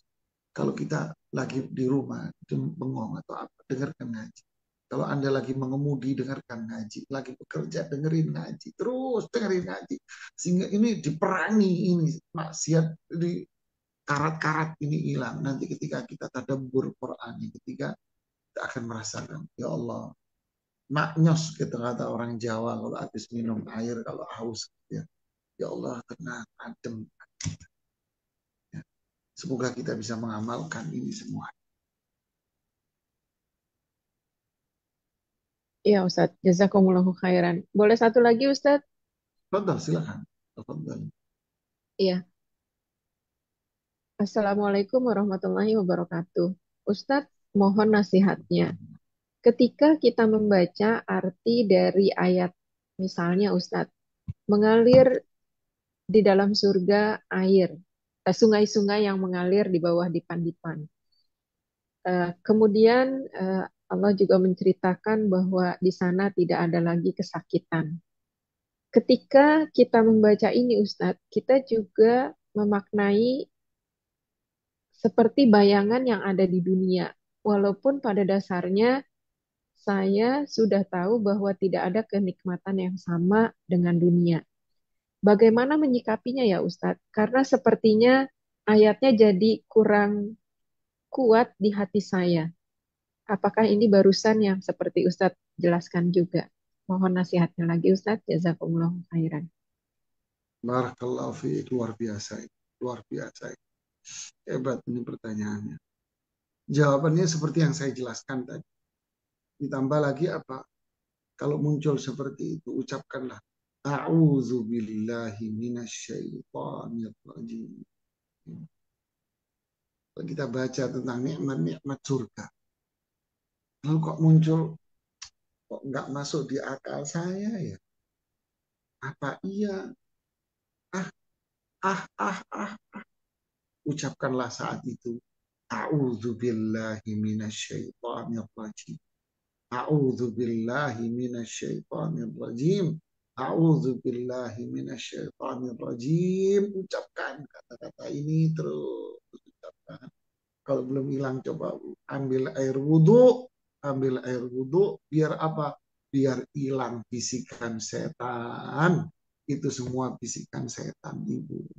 Speaker 1: Kalau kita lagi di rumah, itu bengong atau apa, dengarkan ngaji. Kalau Anda lagi mengemudi, dengarkan ngaji. Lagi bekerja, dengerin ngaji. Terus dengerin ngaji. Sehingga ini diperangi, ini maksiat, di karat-karat ini hilang. Nanti ketika kita tadabbur Quran, ketika kita akan merasakan, ya Allah, maknyos kita kata orang Jawa kalau habis minum air, kalau haus. Ya Allah, tenang, adem. Ya. Semoga kita bisa mengamalkan ini semua.
Speaker 3: Iya Ustadz, jazakumullahu khairan. Boleh satu lagi Ustadz?
Speaker 1: Fadal, silakan. Fadal.
Speaker 3: Iya. Assalamualaikum warahmatullahi wabarakatuh. Ustadz, mohon nasihatnya. Ketika kita membaca arti dari ayat, misalnya Ustadz, mengalir di dalam surga air, sungai-sungai yang mengalir di bawah dipan-dipan. Kemudian Allah juga menceritakan bahwa di sana tidak ada lagi kesakitan. Ketika kita membaca ini Ustadz, kita juga memaknai seperti bayangan yang ada di dunia. Walaupun pada dasarnya saya sudah tahu bahwa tidak ada kenikmatan yang sama dengan dunia. Bagaimana menyikapinya ya Ustadz? Karena sepertinya ayatnya jadi kurang kuat di hati saya. Apakah ini barusan yang seperti Ustadz jelaskan juga? Mohon nasihatnya lagi Ustadz. Jazakumullah khairan.
Speaker 1: Barakallahu fiik, luar biasa. Luar biasa. Hebat ini pertanyaannya. Jawabannya seperti yang saya jelaskan tadi. Ditambah lagi apa? Kalau muncul seperti itu, ucapkanlah A'udzu billahi minasyaitonir rajim. Kalau kita baca tentang nikmat-nikmat surga, lalu kok muncul, kok nggak masuk di akal saya ya? Apa iya? ah, ucapkanlah saat itu, a'udzubillahi minasyaitonirrajim. A'udzubillahi minasyaitonirrajim. A'udzubillahi minasyaitonirrajim. Ucapkan kata-kata ini terus ucapkan. Kalau belum hilang coba ambil air wudhu, biar apa? Biar hilang bisikan setan. Itu semua bisikan setan, Ibu.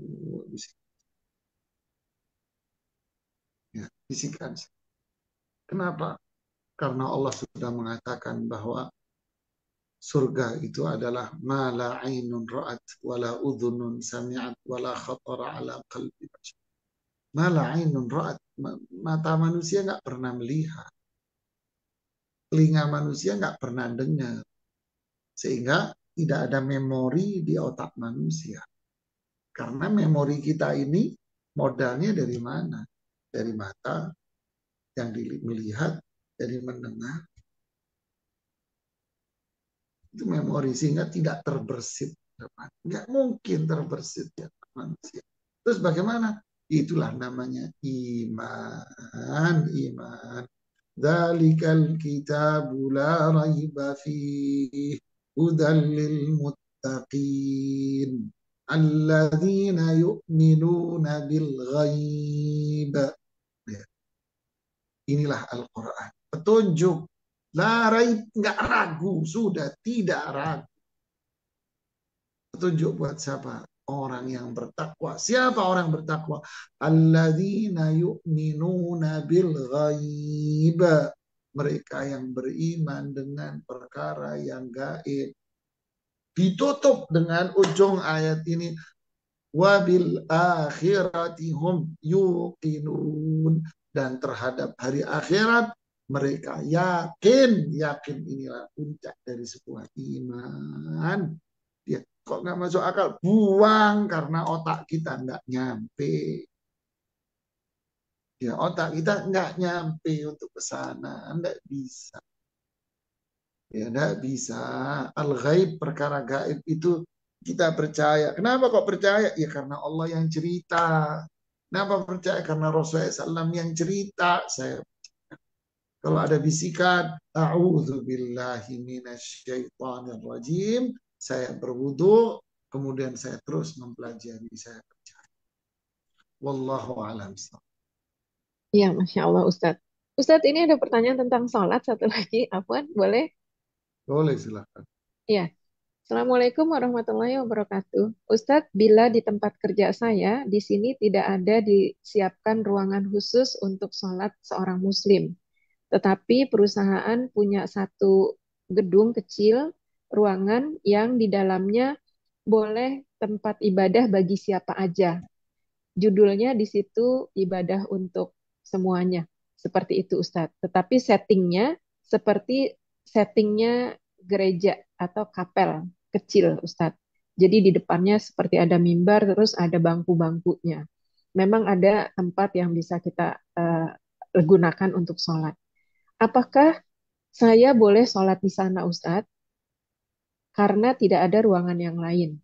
Speaker 1: Ya, bisikan. Kenapa? Karena Allah sudah mengatakan bahwa surga itu adalah ma la ainun ra'at wala udhunun sami'at wala khatara ala qalbi bashar. Ma la ainun ra'at, mata manusia nggak pernah melihat, telinga manusia nggak pernah dengar, sehingga tidak ada memori di otak manusia. Karena memori kita ini modalnya dari mana? Dari mata yang melihat, dari mendengar. Itu memori, sehingga tidak terbersit. Nggak mungkin terbersit ya manusia. Terus bagaimana? Itulah namanya iman. Dzalikal kitabu la raiba fihi hudal lil muttaqin alladzina yu'minuna bil ghaib. Inilah Al-Quran. Petunjuk. Larai, nggak ragu. Sudah tidak ragu. Petunjuk buat siapa? Orang yang bertakwa. Siapa orang bertakwa? Alladzina yu'minuna bil ghaib. Mereka yang beriman dengan perkara yang gaib. Ditutup dengan ujung ayat ini. Wabil akhiratihum yuqinun. Dan terhadap hari akhirat mereka yakin inilah puncak dari sebuah iman. Dia kok nggak masuk akal, buang karena otak kita nggak nyampe. Ya, otak kita nggak nyampe untuk ke sana, nggak bisa. Ya, nggak bisa. Al-ghaib, perkara gaib itu kita percaya. Kenapa kok percaya? Ya karena Allah yang cerita. Kenapa percaya? Karena Rasulullah SAW yang cerita. Kalau ada bisikan, a'udzubillahi minasyaitonirrajim, saya berwudu, kemudian saya terus mempelajari, saya percaya. Wallahu a'lam.
Speaker 3: Iya, Masya Allah Ustadz. Ustadz, ini ada pertanyaan tentang sholat satu lagi. Afwan, boleh?
Speaker 1: Boleh, silakan.
Speaker 3: Iya. Assalamualaikum warahmatullahi wabarakatuh. Ustadz, bila di tempat kerja saya, di sini tidak ada disiapkan ruangan khusus untuk sholat seorang muslim. Tetapi perusahaan punya satu gedung kecil, ruangan yang di dalamnya boleh tempat ibadah bagi siapa aja. Judulnya di situ ibadah untuk semuanya. Seperti itu Ustadz. Tetapi settingnya seperti settingnya gereja atau kapel kecil Ustadz. Jadi di depannya seperti ada mimbar, terus ada bangku-bangkunya. Memang ada tempat yang bisa kita gunakan untuk sholat. Apakah saya boleh sholat di sana Ustadz? Karena tidak ada ruangan yang lain.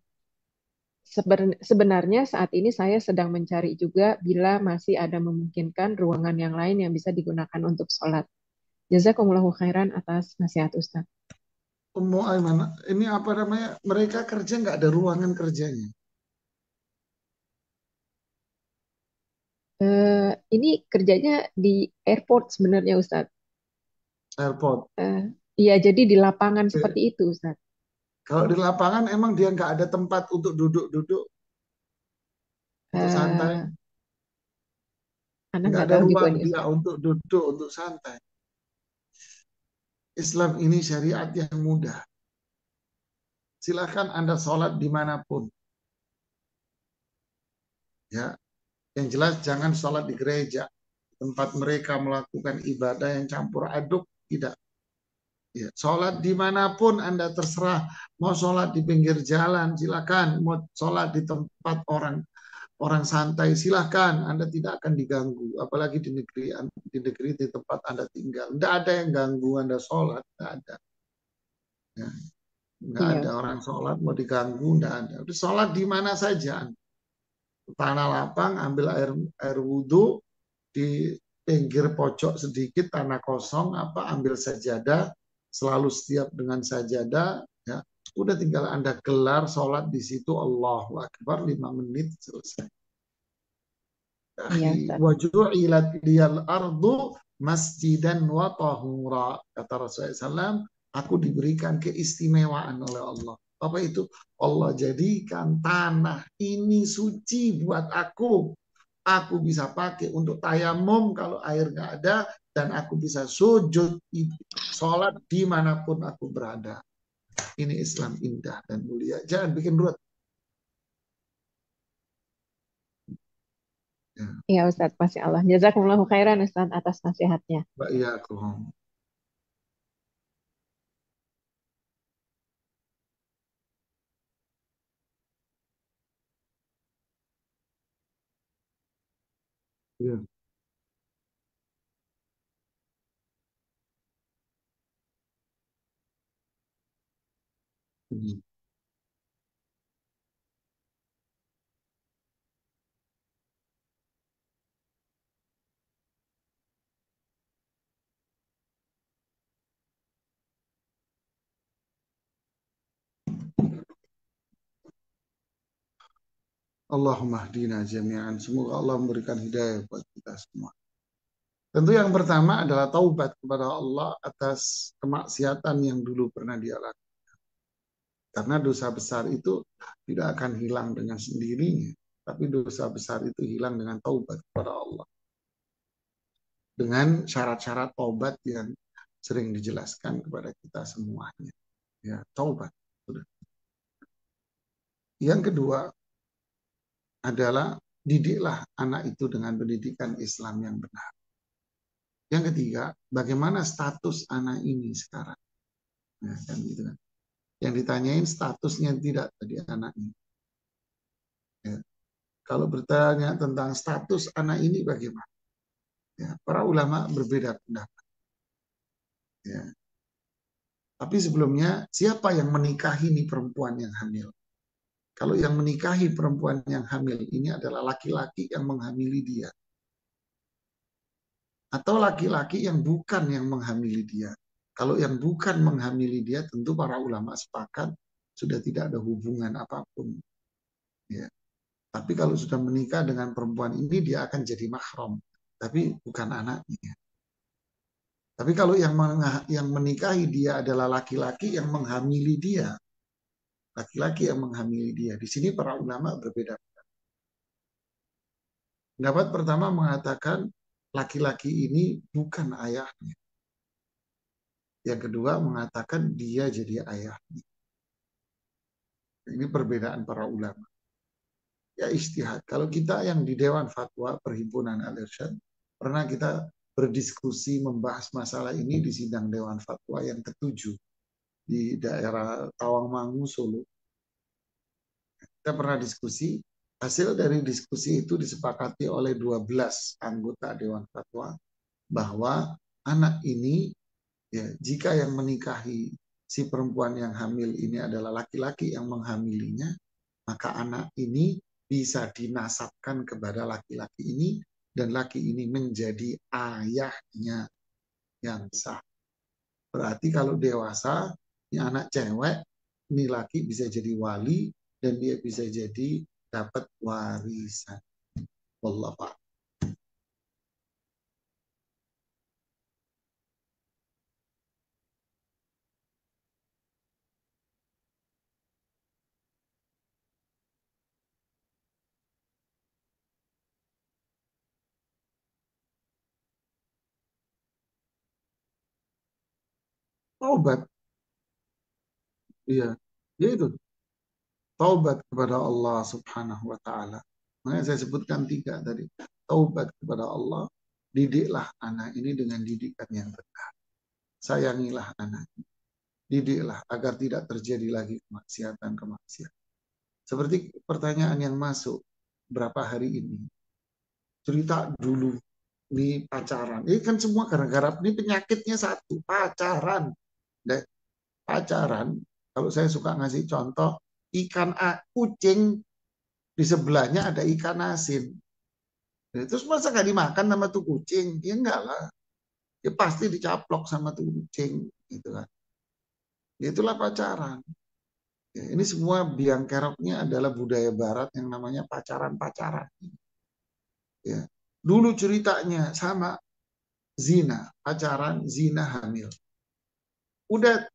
Speaker 3: Sebenarnya saat ini saya sedang mencari juga bila masih ada memungkinkan ruangan yang lain yang bisa digunakan untuk sholat. Jazakumullahu khairan atas nasihat Ustaz.
Speaker 1: Ummu Aiman, ini apa namanya? Mereka kerja nggak ada ruangan kerjanya.
Speaker 3: Ini kerjanya di airport sebenarnya Ustaz.
Speaker 1: Airport.
Speaker 3: Iya, jadi di lapangan seperti itu Ustaz.
Speaker 1: Kalau di lapangan emang dia nggak ada tempat untuk duduk-duduk, untuk santai.
Speaker 3: Anak
Speaker 1: Nggak
Speaker 3: nggak
Speaker 1: ada
Speaker 3: tahu juga
Speaker 1: ruang
Speaker 3: nih
Speaker 1: dia
Speaker 3: Ustaz.
Speaker 1: untuk duduk, untuk santai. Islam ini syariat yang mudah. Silakan Anda sholat dimanapun. Ya, yang jelas jangan sholat di gereja, tempat mereka melakukan ibadah yang campur aduk, tidak. Ya, sholat dimanapun Anda terserah. Mau sholat di pinggir jalan, silakan. Mau sholat di tempat orang santai, silahkan. Anda tidak akan diganggu. Apalagi di negeri di tempat Anda tinggal. Tidak ada yang ganggu Anda sholat, tidak ada. Ya. Nggak
Speaker 3: Iya
Speaker 1: ada
Speaker 3: Ustaz.
Speaker 1: orang sholat mau diganggu, nggak ada. Udah sholat di mana saja. tanah lapang, ambil air wudhu di pinggir pojok sedikit tanah kosong, ambil sajadah, selalu setiap dengan sajadah, ya udah tinggal Anda gelar sholat di situ, Allahu Akbar, 5 menit selesai.
Speaker 3: Iya,
Speaker 1: Akhi,
Speaker 3: Ustaz.
Speaker 1: waju'ilat liyal ardu masjidan wa tahura. Kata Rasulullah SAW, aku diberikan keistimewaan oleh Allah. Apa itu? Allah jadikan tanah ini suci buat aku. Aku bisa pakai untuk tayamum kalau air nggak ada, dan aku bisa sujud sholat dimanapun aku berada. Ini Islam indah dan mulia. Jangan bikin ruwet. Ya,
Speaker 3: Iya, Ustaz. Masya Allah. Jazakumullahu khairan, Ustaz, atas nasihatnya.
Speaker 1: Mbak, iya aku. Ya. Hmm. Allahumma hdina jami'an. Semoga Allah memberikan hidayah buat kita semua. Tentu yang pertama adalah taubat kepada Allah atas kemaksiatan yang dulu pernah dia lakukan. Karena dosa besar itu tidak akan hilang dengan sendirinya. Tapi dosa besar itu hilang dengan taubat kepada Allah. Dengan syarat-syarat taubat yang sering dijelaskan kepada kita semuanya. Ya, taubat. Yang kedua adalah didiklah anak itu dengan pendidikan Islam yang benar. Yang ketiga, bagaimana status anak ini sekarang? Nah, kan gitu kan. Yang ditanyain statusnya tidak tadi anaknya. Ya. Kalau bertanya tentang status anak ini bagaimana? Ya, para ulama berbeda pendapat. Ya. Tapi sebelumnya, siapa yang menikahi nih perempuan yang hamil? Kalau yang menikahi perempuan yang hamil ini adalah laki-laki yang menghamili dia. Atau laki-laki yang bukan yang menghamili dia. Kalau yang bukan menghamili dia, tentu para ulama sepakat sudah tidak ada hubungan apapun. Ya. Tapi kalau sudah menikah dengan perempuan ini, dia akan jadi mahram. Tapi bukan anaknya. Tapi kalau yang menikahi dia adalah laki-laki yang menghamili dia. Laki-laki yang menghamili dia. Di sini para ulama berbeda. Pendapat pertama mengatakan laki-laki ini bukan ayahnya. Yang kedua mengatakan dia jadi ayahnya. Ini perbedaan para ulama. Ya istihad. Kalau kita yang di Dewan Fatwa Perhimpunan Al-Irsyad, pernah kita berdiskusi membahas masalah ini di sidang Dewan Fatwa yang ke-7 di daerah Tawangmangu, Solo. Kita pernah diskusi, hasil dari diskusi itu disepakati oleh 12 anggota Dewan Fatwa bahwa anak ini, ya, jika yang menikahi si perempuan yang hamil ini adalah laki-laki yang menghamilinya, maka anak ini bisa dinasabkan kepada laki-laki ini dan laki ini menjadi ayahnya yang sah. Berarti kalau dewasa, ini anak cewek, ini laki bisa jadi wali dan dia bisa jadi dapat warisan. Wallahu a'lam. Taubat, iya, ya itu. Taubat kepada Allah Subhanahu wa taala. Makanya saya sebutkan 3 tadi. Taubat kepada Allah, didiklah anak ini dengan didikan yang benar. Sayangilah anak ini. Didiklah agar tidak terjadi lagi kemaksiatan-kemaksiatan. Seperti pertanyaan yang masuk berapa hari ini. Cerita dulu nih pacaran. Ini kan semua gara-gara ini penyakitnya satu, pacaran. Dan pacaran, kalau saya suka ngasih contoh, kucing di sebelahnya ada ikan asin. Ya, terus masa nggak dimakan sama tuh kucing? Ya enggak lah. Ya pasti dicaplok sama tuh kucing, gitu kan. Ya, itulah pacaran. Ya, ini semua biang keroknya adalah budaya Barat yang namanya pacaran-pacaran. Ya. Dulu ceritanya sama zina, pacaran, zina, hamil. Udah,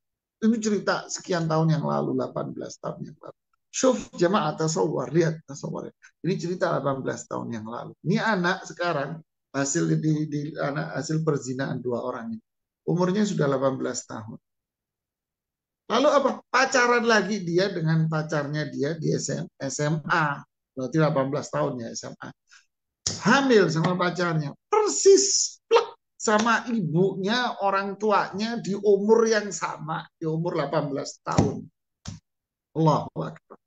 Speaker 1: ini cerita sekian tahun yang lalu, 18 tahun yang lalu. Syuf jamaah tasawwar, lihat tasawwar. Ini cerita 18 tahun yang lalu. Ini anak sekarang hasil anak hasil perzinaan dua orang ini. Umurnya sudah 18 tahun. Lalu apa? Pacaran lagi dia dengan pacarnya dia di SMA. Berarti 18 tahun ya SMA. Hamil sama pacarnya. Persis plek sama ibunya, orang tuanya di umur yang sama, di umur 18 tahun. Allahu Akbar.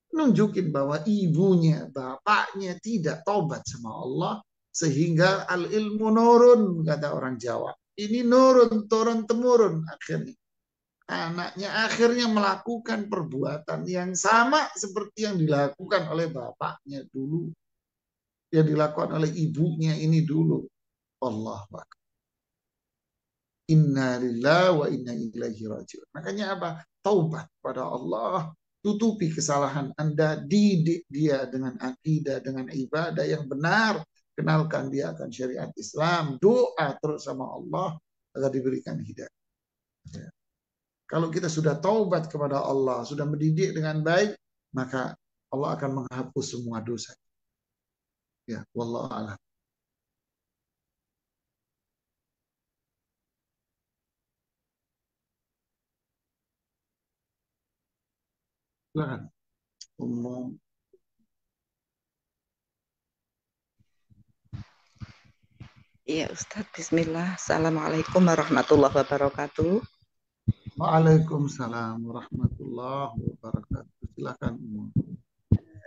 Speaker 1: Nunjukin bahwa ibunya, bapaknya tidak tobat sama Allah, sehingga al-ilmu nurun, kata orang Jawa. Ini nurun, turun temurun akhirnya. Anaknya akhirnya melakukan perbuatan yang sama seperti yang dilakukan oleh bapaknya dulu, yang dilakukan oleh ibunya ini dulu. Allah Akbar. Inna lillahi wa inna ilaihi raji'un. Makanya apa? Taubat pada Allah. Tutupi kesalahan Anda, didik dia dengan akidah, dengan ibadah yang benar. Kenalkan dia akan syariat Islam. Doa terus sama Allah agar diberikan hidayah. Ya. Kalau kita sudah taubat kepada Allah, sudah mendidik dengan baik, maka Allah akan menghapus semua dosa. Ya, wallahu a'lam. Silakan. Umum.
Speaker 4: Iya Ustadz, Bismillah. Assalamualaikum warahmatullahi wabarakatuh.
Speaker 1: Waalaikumsalam warahmatullahi wabarakatuh. Silakan.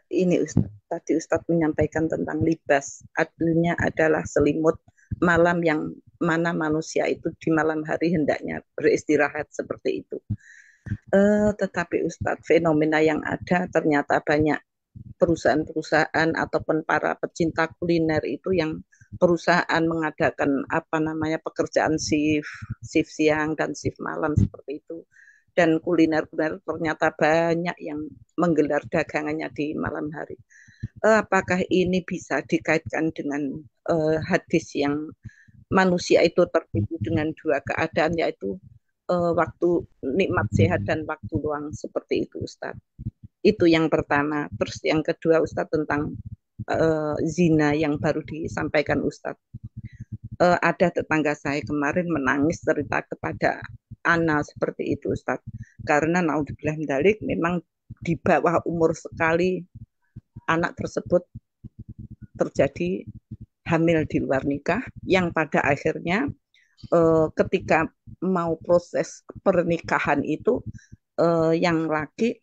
Speaker 4: Ini Ustadz, tadi Ustadz menyampaikan tentang libas. Artinya adalah selimut malam yang mana manusia itu di malam hari hendaknya beristirahat seperti itu. Tetapi Ustadz, fenomena yang ada ternyata banyak perusahaan-perusahaan ataupun para pecinta kuliner itu yang perusahaan mengadakan pekerjaan shift siang dan shift malam seperti itu, dan kuliner ternyata banyak yang menggelar dagangannya di malam hari. Apakah ini bisa dikaitkan dengan hadis yang manusia itu tertipu dengan dua keadaan, yaitu waktu nikmat sehat dan waktu luang seperti itu Ustadz? Itu yang pertama. Terus yang kedua Ustadz tentang zina yang baru disampaikan Ustadz. Ada tetangga saya kemarin menangis cerita kepada Ana seperti itu Ustadz. Karena naudzubillah min dzalik memang di bawah umur sekali anak tersebut terjadi hamil di luar nikah, yang pada akhirnya ketika mau proses pernikahan itu yang laki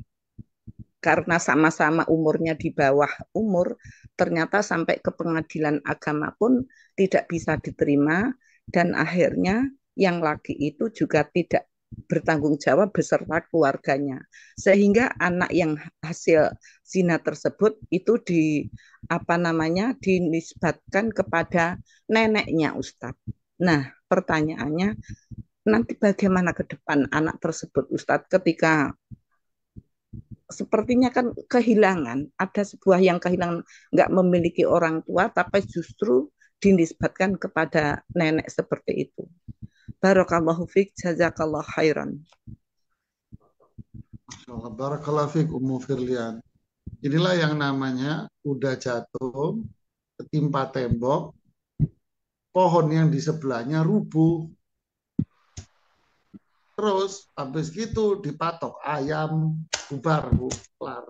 Speaker 4: karena sama-sama umurnya di bawah umur, ternyata sampai ke pengadilan agama pun tidak bisa diterima, dan akhirnya yang laki itu juga tidak bertanggung jawab beserta keluarganya, sehingga anak yang hasil zina tersebut itu dinisbatkan kepada neneknya Ustadz. Nah, pertanyaannya nanti bagaimana ke depan anak tersebut Ustadz ketika sepertinya kan kehilangan, ada sebuah yang kehilangan, nggak memiliki orang tua, tapi justru dinisbatkan kepada nenek seperti itu. Barakallahu fiik, jazakallah khairan.
Speaker 1: Barakallahu fiik Ummu Firlian. Inilah yang namanya udah jatuh, ketimpa tembok, pohon yang di sebelahnya rubuh. Terus habis gitu dipatok ayam, bubar, kelar.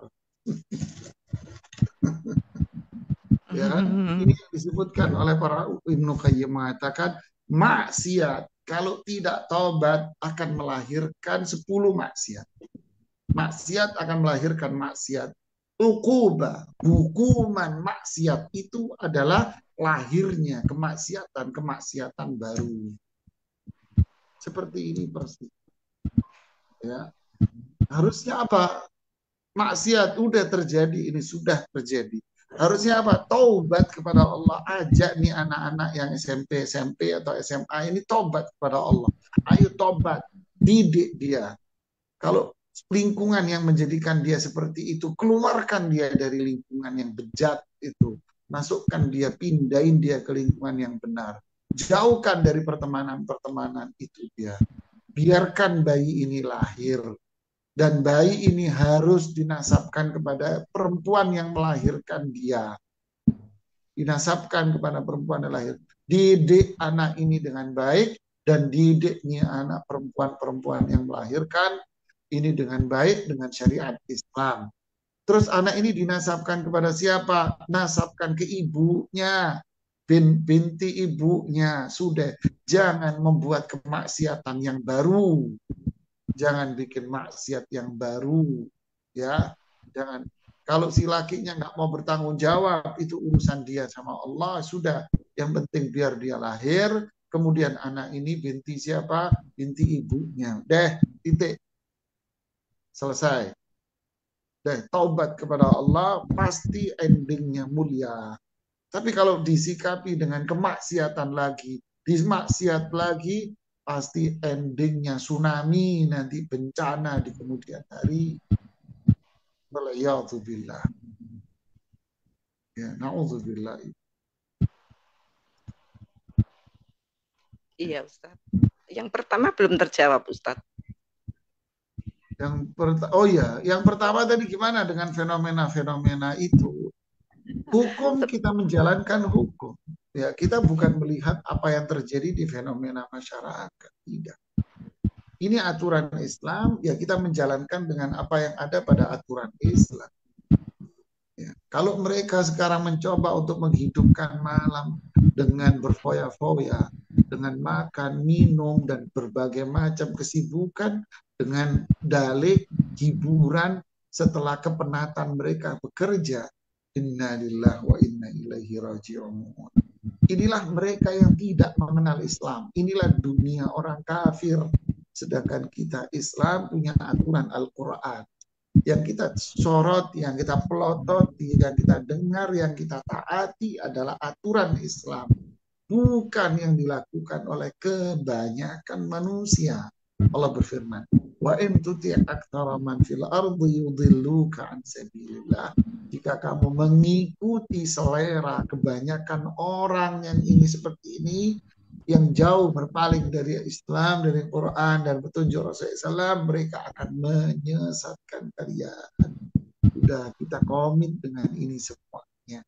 Speaker 1: Ya kan? Ini yang disebutkan oleh para Ibnu Qayyim mengatakan maksiat kalau tidak taubat akan melahirkan 10 maksiat. Maksiat akan melahirkan maksiat. Uqubah, hukuman maksiat itu adalah lahirnya kemaksiatan baru. Seperti ini persis. Ya. Harusnya apa? maksiat udah terjadi, ini sudah terjadi. Harusnya apa? Taubat kepada Allah. Ajak nih anak-anak yang SMP atau SMA ini taubat kepada Allah. Ayo taubat, didik dia. Kalau lingkungan yang menjadikan dia seperti itu, keluarkan dia dari lingkungan yang bejat itu. Masukkan dia, pindahin dia ke lingkungan yang benar. Jauhkan dari pertemanan-pertemanan itu dia. Biarkan bayi ini lahir. Dan bayi ini harus dinasabkan kepada perempuan yang melahirkan dia. Dinasabkan kepada perempuan yang lahir. Didik anak ini dengan baik dan didiknya anak perempuan-perempuan yang melahirkan ini dengan baik dengan syariat Islam. Terus anak ini dinasabkan kepada siapa? Nasabkan ke ibunya, binti ibunya. Sudah, jangan membuat kemaksiatan yang baru. Jangan bikin maksiat yang baru, ya. Jangan. Kalau si lakinya nggak mau bertanggung jawab, itu urusan dia sama Allah. Sudah, yang penting biar dia lahir. Kemudian anak ini binti siapa? Binti ibunya. Deh, titik. Selesai. Deh, taubat kepada Allah, pasti endingnya mulia. Tapi kalau disikapi dengan kemaksiatan lagi, dimaksiat lagi, pasti endingnya tsunami, nanti bencana di kemudian hari. Waliyadzubillah. Ya, na'udzubillah.
Speaker 4: Iya, Ustaz. Yang pertama belum terjawab, Ustaz.
Speaker 1: Yang pertama tadi gimana dengan fenomena-fenomena itu? Hukum, kita menjalankan hukum. Ya, kita bukan melihat apa yang terjadi di fenomena masyarakat, tidak. Ini aturan Islam, ya kita menjalankan dengan apa yang ada pada aturan Islam. Ya. Kalau mereka sekarang mencoba untuk menghidupkan malam dengan berfoya-foya, dengan makan, minum, dan berbagai macam kesibukan, dengan dalih, hiburan, setelah kepenatan mereka bekerja, inna lillahi wa inna ilaihi raji'un. Inilah mereka yang tidak mengenal Islam. Inilah dunia orang kafir. Sedangkan kita Islam punya aturan Al-Quran. Yang kita sorot, yang kita pelotot, yang kita dengar, yang kita taati adalah aturan Islam. Bukan yang dilakukan oleh kebanyakan manusia. Allah berfirman, wa in tuti' aktsara man fil ardi yudilluka an sabilillah. Jika kamu mengikuti selera kebanyakan orang yang ini seperti ini, yang jauh berpaling dari Islam, dari Quran dan petunjuk Rasulullah SAW, mereka akan menyesatkan kalian. Sudah kita komit dengan ini semuanya.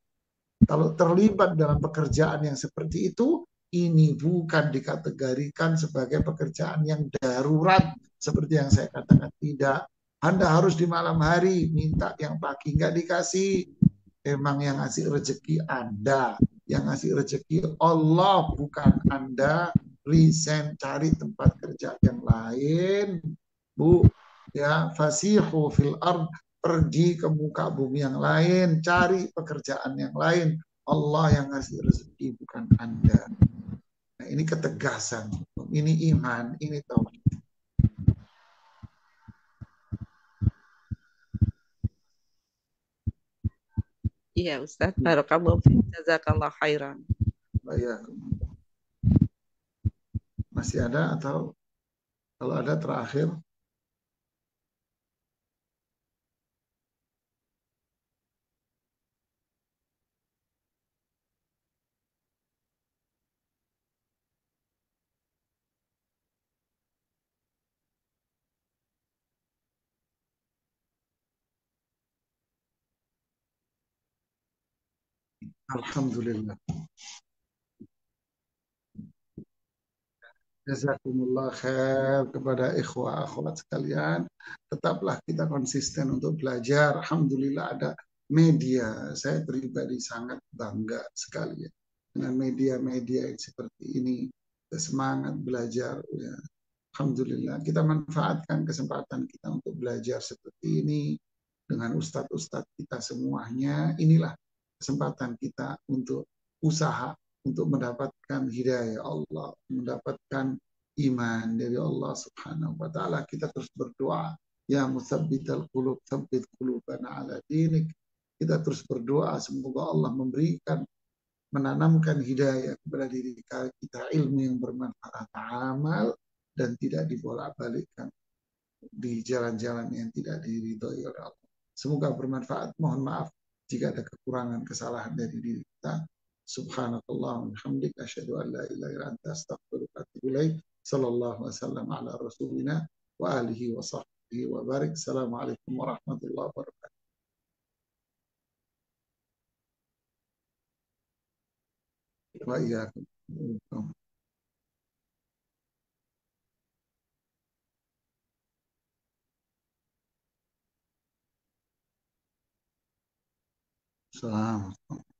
Speaker 1: Kalau terlibat dalam pekerjaan yang seperti itu, ini bukan dikategorikan sebagai pekerjaan yang darurat seperti yang saya katakan, tidak. Anda harus di malam hari minta yang pagi, nggak dikasih. Emang yang ngasih rezeki Anda, yang ngasih rezeki Allah, bukan Anda. Resign, cari tempat kerja yang lain, Bu. Ya, fasihu fil ard, pergi ke muka bumi yang lain, cari pekerjaan yang lain. Allah yang ngasih rezeki, bukan Anda. Nah, ini ketegasan, ini iman, ini tauhid.
Speaker 4: Iya, Ustaz. Barakallahu fiik. Jazakallah khairan.
Speaker 1: Baik. Masih ada atau kalau ada terakhir? Alhamdulillah. Jazakumullah khair kepada ikhwah akhwat sekalian. Tetaplah kita konsisten untuk belajar. Alhamdulillah ada media. Saya pribadi sangat bangga sekali ya dengan media-media yang seperti ini. Semangat belajar ya. Alhamdulillah kita manfaatkan kesempatan kita untuk belajar seperti ini dengan ustadz-ustadz kita semuanya. Inilah kesempatan kita untuk usaha untuk mendapatkan hidayah Allah, mendapatkan iman dari Allah Subhanahu wa taala. Kita terus berdoa, Ya musabbital qulub, tsabbit qulubana ala dinik. Kita terus berdoa semoga Allah memberikan, menanamkan hidayah kepada diri kita, ilmu yang bermanfaat, amal, dan tidak dibolak-balikkan di jalan-jalan yang tidak diridhoi oleh Allah. Semoga bermanfaat. Mohon maaf jika ada kekurangan, kesalahan dari diri kita. Subhanakallah wa bihamdik asyhadu an la ilaha illa anta astaghfiruka wa atubu ilaik. Sallallahu wasallam ala rasulina wa alihi wa sahbihi wa barik. Assalamualaikum warahmatullahi wabarakatuh. Wa iyyakum. Assalamualaikum.